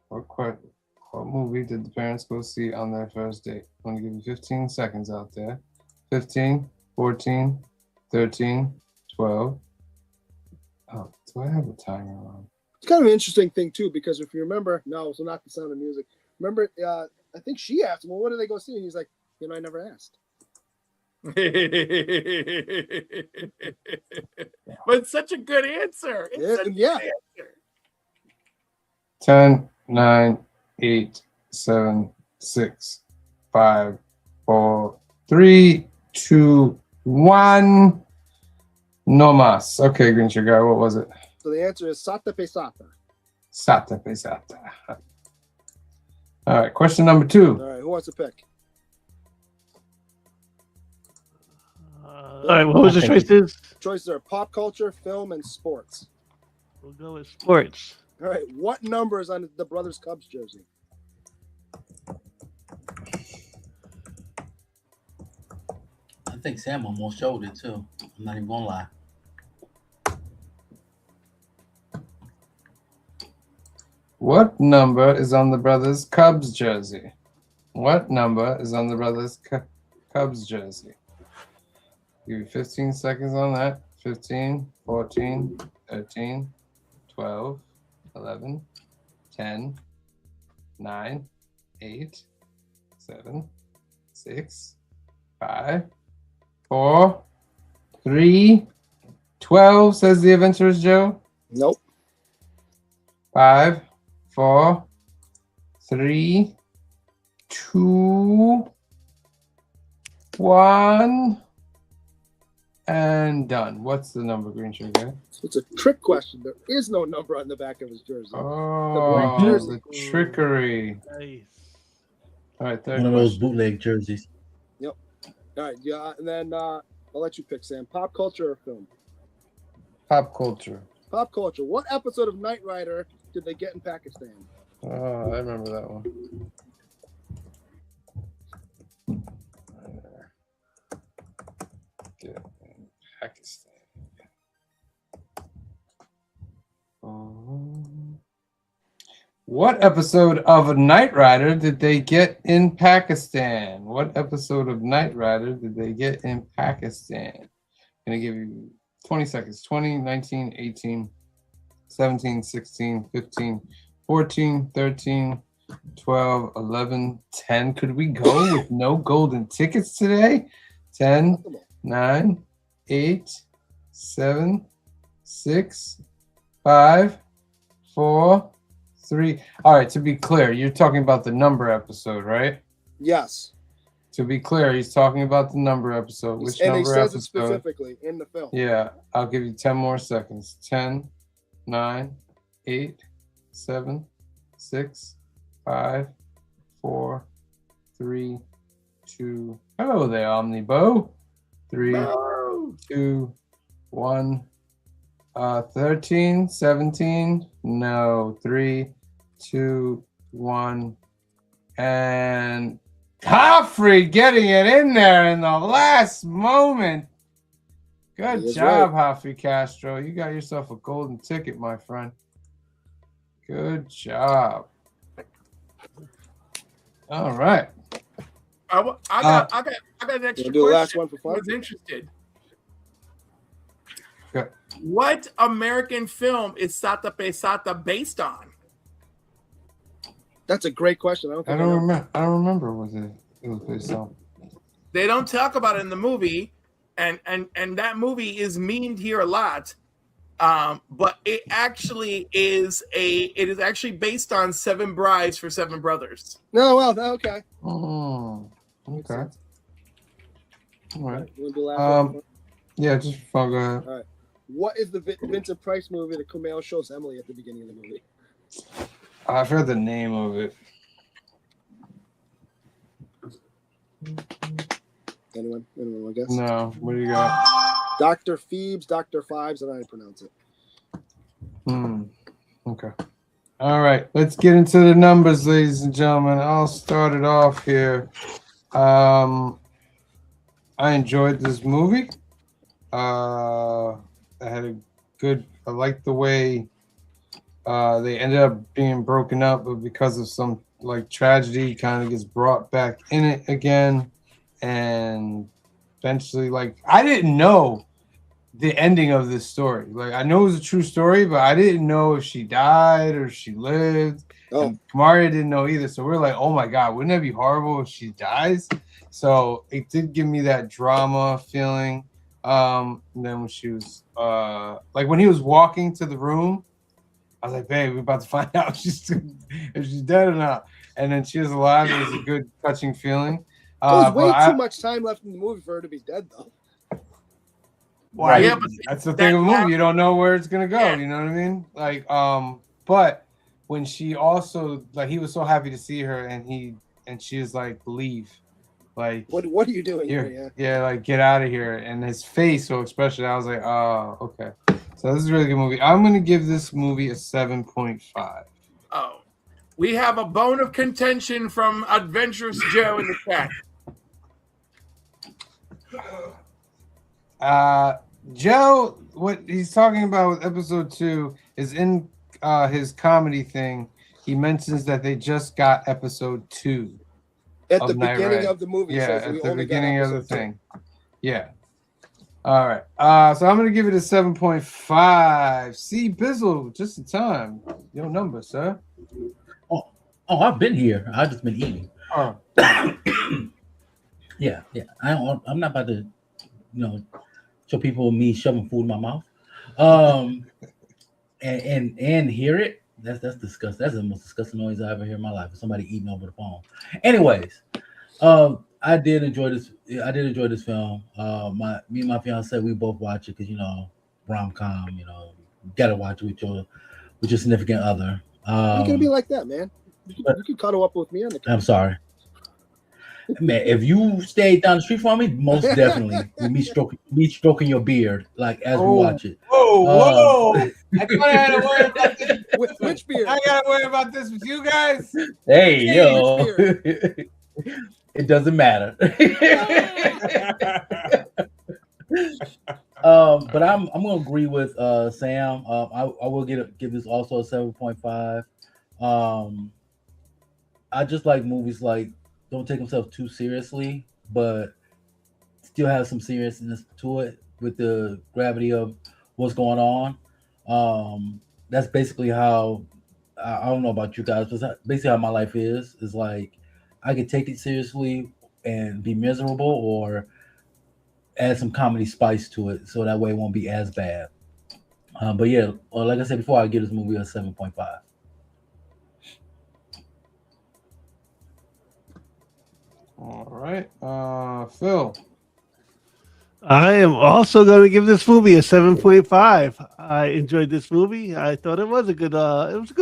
What movie did the parents go see on their first date? I'm going to give you 15 seconds out there. 15, 14, 13, 12. Oh, do I have a timer on? It's kind of an interesting thing, too, because if you remember, no, so not The Sound of Music. Remember, I think she asked him, well, what did they go see? And he's like, I never asked. But it's such a good answer. It's such a good answer. 10, 9, 8, 7, 6, 5, 4, 3, 2, 1. No mas. Okay, Green Shirt Guy, what was it? So the answer is Sata Pesata. Sata Pesata. All right, question number 2. All right, who wants to pick? All right, what was the choices? Choices are pop culture, film, and sports. We'll go with sports. All right, what number is on the Brothers Cubs jersey? I think Sam almost showed it too. I'm not even gonna lie. What number is on the Brothers Cubs jersey? What number is on the Brothers Cubs jersey? Give you 15 seconds on that. 15, 14, 13, 12, 11, 10, 9, 8, 7, 6, 5, 4, 3, 12, says the Adventurous Joe. Nope. 5, 4, 3, 2, 1, and done. What's the number, Green Shirt Guy? It's a trick question. There is no number on the back of his jersey. Oh, the trickery. Nice. All right, third One of those question. bootleg jerseys. Yep. All right, yeah, and then I'll let you pick, Sam. Pop culture or film? Pop culture. Pop culture. What episode of Knight Rider did they get in Pakistan? Oh, I remember that one. Get in Pakistan. What episode of Knight Rider did they get in Pakistan? What episode of Knight Rider did they get in Pakistan? I'm going to give you 20 seconds. 20, 19, 18, 17, 16, 15, 14, 13, 12, 11, 10. Could we go with no golden tickets today? 10, 9, 8, 7, 6, 5, 4, 3. All right, to be clear, you're talking about the number episode, right? Yes. To be clear, he's talking about the number episode. Which and number he says episode? it specifically in the film. Yeah, I'll give you 10 more seconds. 10, 9, 8, 7, 6, 5, 4, 3, 2. Hello there, Omnibo. 3, 2, 1, 13, 17, no, 3, 2, 1, and Joffrey getting it in there in the last moment. Good That's job, Joffrey Castro. You got yourself a golden ticket, my friend. Good job. All right. I got an extra do the last question. one for fun? I was interested. Good. What American film is Sata Pesata based on? That's a great question. I don't remember what it was based on. They don't talk about it in the movie, and that movie is memed here a lot. But it is actually based on Seven Brides for Seven Brothers. No, well, okay. Oh, okay. All right. You wanna do the last one? Yeah, just go ahead. All right. What is the Vincent Price movie that Kumail shows Emily at the beginning of the movie? I've heard the name of it. Anyone I guess? No. What do you got? Dr. Phoebes, Dr. Fives, I don't know how to pronounce it. Okay. All right. Let's get into the numbers, ladies and gentlemen. I'll start it off here. I enjoyed this movie. I liked the way they ended up being broken up, but because of some like tragedy, kind of gets brought back in it again, and eventually, like, I didn't know the ending of this story. Like, I know it was a true story, but I didn't know if she died or she lived. And Kamaria didn't know either. So we're like, oh my God, wouldn't that be horrible if she dies? So it did give me that drama feeling. And then when she was like when he was walking to the room, I was like, babe, we're about to find out if she's dead or not. And then she was alive. It was a good, touching feeling. There's way too much time left in the movie for her to be dead, though. Right. Yeah, but that's the thing of the movie. You don't know where it's gonna go. You know what I mean? Like, but when she also, like, he was so happy to see her, and she was like, leave. Like, what are you doing here? Yeah, like, get out of here. And his facial expression, I was like, oh, okay. So this is a really good movie. I'm gonna give this movie a 7.5. Oh, we have a bone of contention from Adventurous Joe in the chat. Joe, what he's talking about with episode 2 is in his comedy thing. He mentions that they just got episode 2 at the beginning of the movie. Yeah, at the beginning of the thing. Yeah. All right. So I'm gonna give it a 7.5. See, Bizzle, just in time. Your number, sir. Oh, I've been here. I've just been eating. Oh. Yeah. I'm not about to, show people me shoving food in my mouth. And hear it. That's disgusting. That's the most disgusting noise I ever hear in my life. Somebody eating over the phone. Anyways, I did enjoy this. I did enjoy this film. Me and my fiance, we both watch it because ROMCOM. You gotta watch it with your significant other. You're gonna be like that, man. You can cuddle up with me on the couch. I'm sorry. Man, if you stay down the street from me, most definitely me stroking your beard, like as we watch it. Whoa! I thought I had to worry about this. Which beard? I gotta worry about this with you guys. Hey, yo! It doesn't matter. But I'm gonna agree with Sam. I will give this also a 7.5. I just like movies like don't take themselves too seriously, but still have some seriousness to it with the gravity of what's going on. That's basically how I don't know about you guys, but that's basically how my life is like I could take it seriously and be miserable, or add some comedy spice to it so that way it won't be as bad. But yeah, like I said before, I give this movie a 7.5. All right, Phil. I am also going to give this movie a 7.5. I enjoyed this movie. I thought it was a good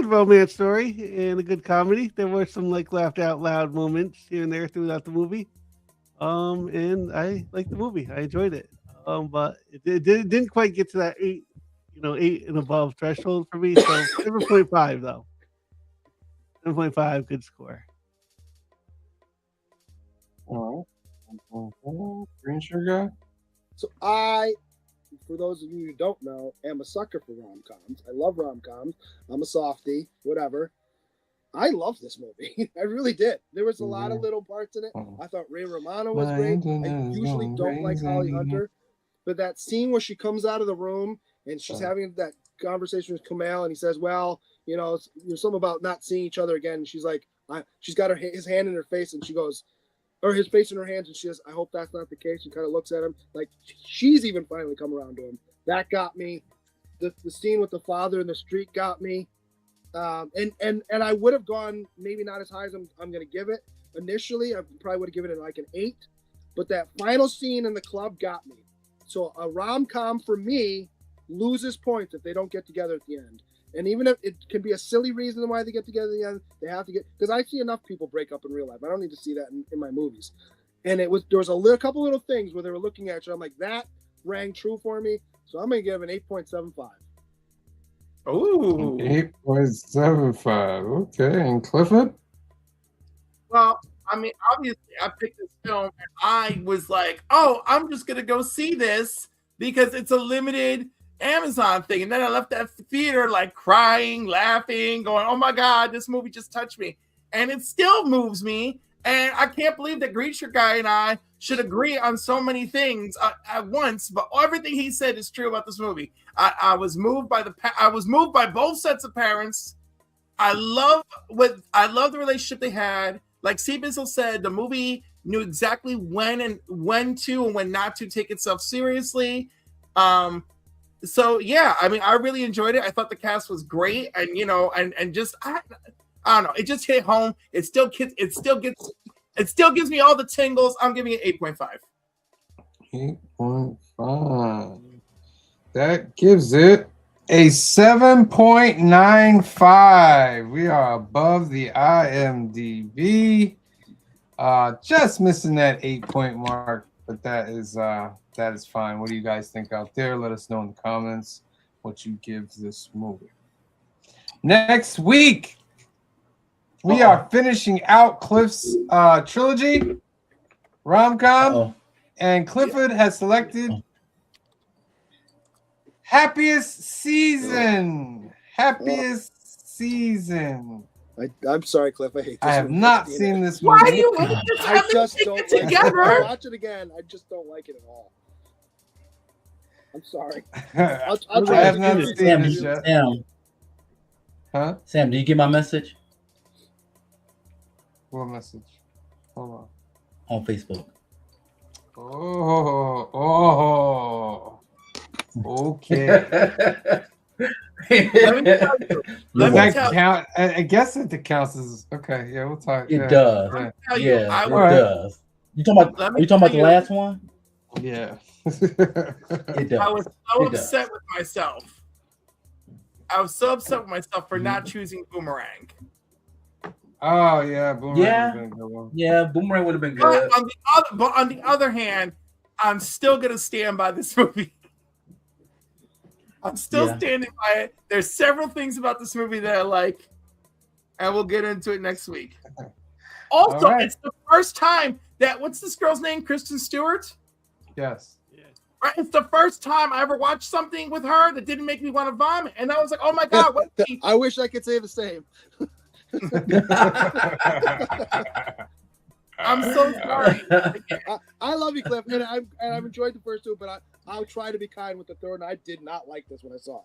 romance story and a good comedy. There were some like laughed out loud moments here and there throughout the movie. And I liked the movie. I enjoyed it. But it didn't quite get to that 8, 8 and above threshold for me. So 7.5 though. 7.5, good score. All right. Green sugar. So for those of you who don't know, am a sucker for rom-coms. I love rom-coms. I'm a softie, whatever. I love this movie. I really did. There was a lot of little parts in it. I thought Ray Romano was great. I usually don't like Holly Hunter, but that scene where she comes out of the room and she's having that conversation with Kumail, and he says, "Well, there's something about not seeing each other again." And she's like, she's got his hand in her face, and she goes, or his face in her hands, and she says, "I hope that's not the case." And kind of looks at him like she's even finally come around to him. That got me. The scene with the father in the street got me. And I would have gone maybe not as high as I'm going to give it initially. I probably would have given it like an 8, but that final scene in the club got me. So a rom-com for me loses points if they don't get together at the end. And even if it can be a silly reason why they get together at the end, they have to get, because I see enough people break up in real life. I don't need to see that in my movies. And there was a couple little things where they were looking at you. I'm like, that rang true for me. So I'm going to give an 8.75. Ooh. 8.75. Okay. And Clifford? Well, I mean, obviously, I picked this film and I was like, oh, I'm just going to go see this because it's a limited Amazon thing. And then I left that theater like crying, laughing, going, oh my God, this movie just touched me. And it still moves me. And I can't believe that Greaser Guy and I should agree on so many things at once, but everything he said is true about this movie. I was moved by both sets of parents. I love the relationship they had. Like C. Bizzle said, the movie knew exactly when to and when not to take itself seriously. So yeah, I mean, I really enjoyed it. I thought the cast was great, and and just I don't know, it just hit home. It still gives me all the tingles. I'm giving it 8.5. 8.5. That gives it a 7.95. We are above the IMDb. Just missing that 8-point mark, but that is fine. What do you guys think out there? Let us know in the comments what you give this movie. Next week, we are finishing out Cliff's trilogy, ROMCOM, and Clifford has selected Happiest Season. I'm sorry, Cliff. I hate this. I have not seen this movie. Why do you hate this? I just don't like together. it. Watch it again. I just don't like it at all. I'm sorry. I have not seen this yet. Sam, do you get my message? What message? Hold on. On Facebook. Okay. Let me tell you. Does that count? I guess it counts as okay. Yeah, we'll talk. It does. Yeah, it does. You talking about the last one? Yeah. It does. I was so upset with myself. I was so upset with myself for not choosing Boomerang. Oh yeah, Boomerang would have been a good one. Yeah, Boomerang would have been good. But on the other hand, I'm still gonna stand by this movie. I'm still standing by it. There's several things about this movie that I like, and we'll get into it next week. Also, It's the first time that what's this girl's name? Kristen Stewart? Yes. Right? It's the first time I ever watched something with her that didn't make me want to vomit. And I was like, oh my God, what I wish I could say the same. I'm so sorry. I love you, Cliff, and I've enjoyed the first two, but I'll try to be kind with the third. And I did not like this when I saw it.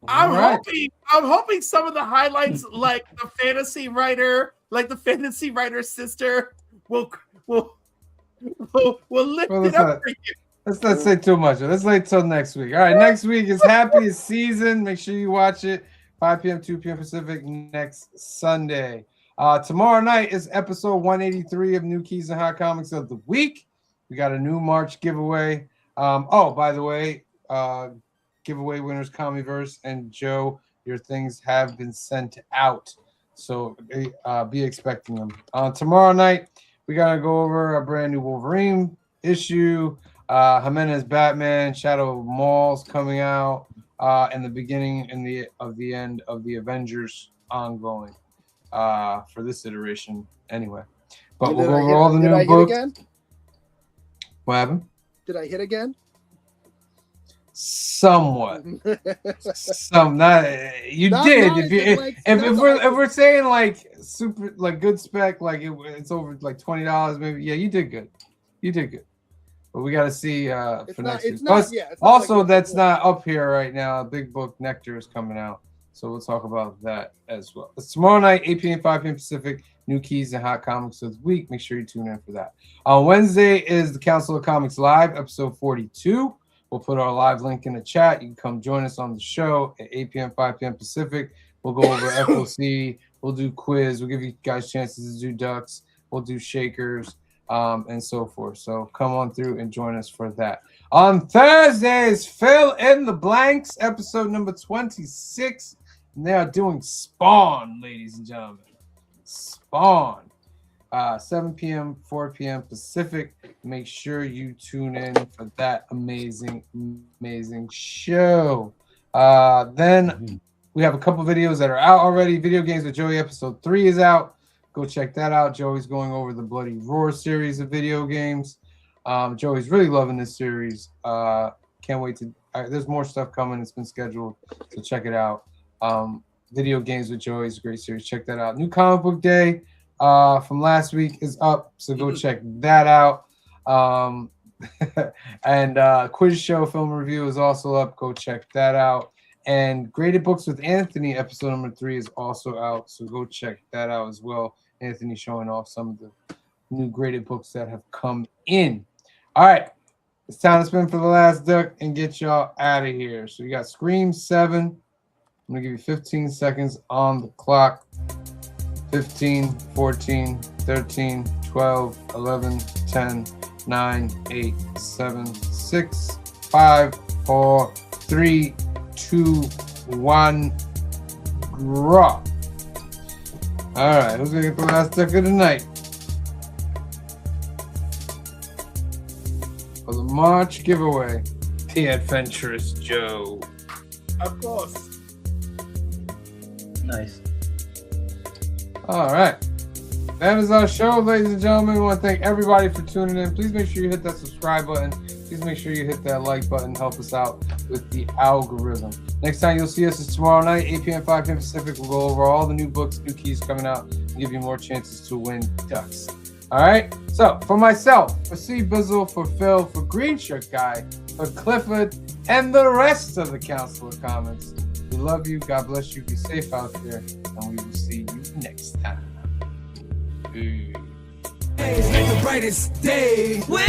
I'm hoping some of the highlights, like the fantasy writer's sister, will lift it up for you. Let's not say too much. Let's wait till next week. All right, next week is Happiest Season. Make sure you watch it. 5 p.m., 2 p.m. Pacific next Sunday. Tomorrow night is episode 183 of New Keys and Hot Comics of the Week. We got a new March giveaway. By the way, giveaway winners, Comiverse and Joe, your things have been sent out. So be expecting them. Tomorrow night, we got to go over a brand new Wolverine issue. Jimenez Batman, Shadow Mall's coming out, and the beginning and the end of the Avengers ongoing for this iteration anyway. But we'll go over all the new books. What happened? Did I hit again? Somewhat. Some not you not, did. Not if we're saying like super like good spec, like it's over like $20 maybe. Yeah, you did good. You did good. But we got to see for next week. Plus, also, like that's not up here right now. Big Book Nectar is coming out, so we'll talk about that as well. It's tomorrow night, 8 p.m. 5 p.m. Pacific. New keys and hot comics of the week. Make sure you tune in for that. On Wednesday is the Council of Comics Live, episode 42. We'll put our live link in the chat. You can come join us on the show at 8 p.m. 5 p.m. Pacific. We'll go over FOC. We'll do quiz. We'll give you guys chances to do ducks. We'll do shakers. And so forth. So come on through and join us for that. On Thursdays, Fill in the Blanks, episode number 26. And they are doing Spawn, ladies and gentlemen. Spawn. 7 p.m., 4 p.m. Pacific. Make sure you tune in for that amazing, amazing show. Then we have a couple videos that are out already. Video Games with Joey, episode 3 is out. Go check that out. Joey's going over the Bloody Roar series of video games. Joey's really loving this series. Can't wait to. There's more stuff coming. It's been scheduled, so check it out. Video Games with Joey is a great series. Check that out. New Comic Book Day from last week is up, so go check that out. And Quiz Show Film Review is also up. Go check that out. And Graded Books with Anthony, episode number 3 is also out, so go check that out as well. Anthony showing off some of the new graded books that have come in. All right, it's time to spin for the last duck and get y'all out of here. So you got Scream 7. I'm gonna give you 15 seconds on the clock. 15, 14, 13, 12, 11, 10, 9, 8, 7, 6, 5, 4, 3, 2, 1, draw. All right, who's gonna get the last duck of the night? For the March giveaway, the Adventurous Joe. Of course. Nice. All right. That is our show, ladies and gentlemen. We want to thank everybody for tuning in. Please make sure you hit that subscribe button. Please make sure you hit that like button. Help us out with the algorithm. Next time you'll see us is tomorrow night, 8 p.m., 5 p.m. Pacific. We'll go over all the new books, new keys coming out, and give you more chances to win ducks. All right? So, for myself, for C. Bizzle, for Phil, for Green Shirt Guy, for Clifford, and the rest of the Council of Comics, we love you. God bless you. Be safe out there, and we will see you next time. Make the brightest day. We're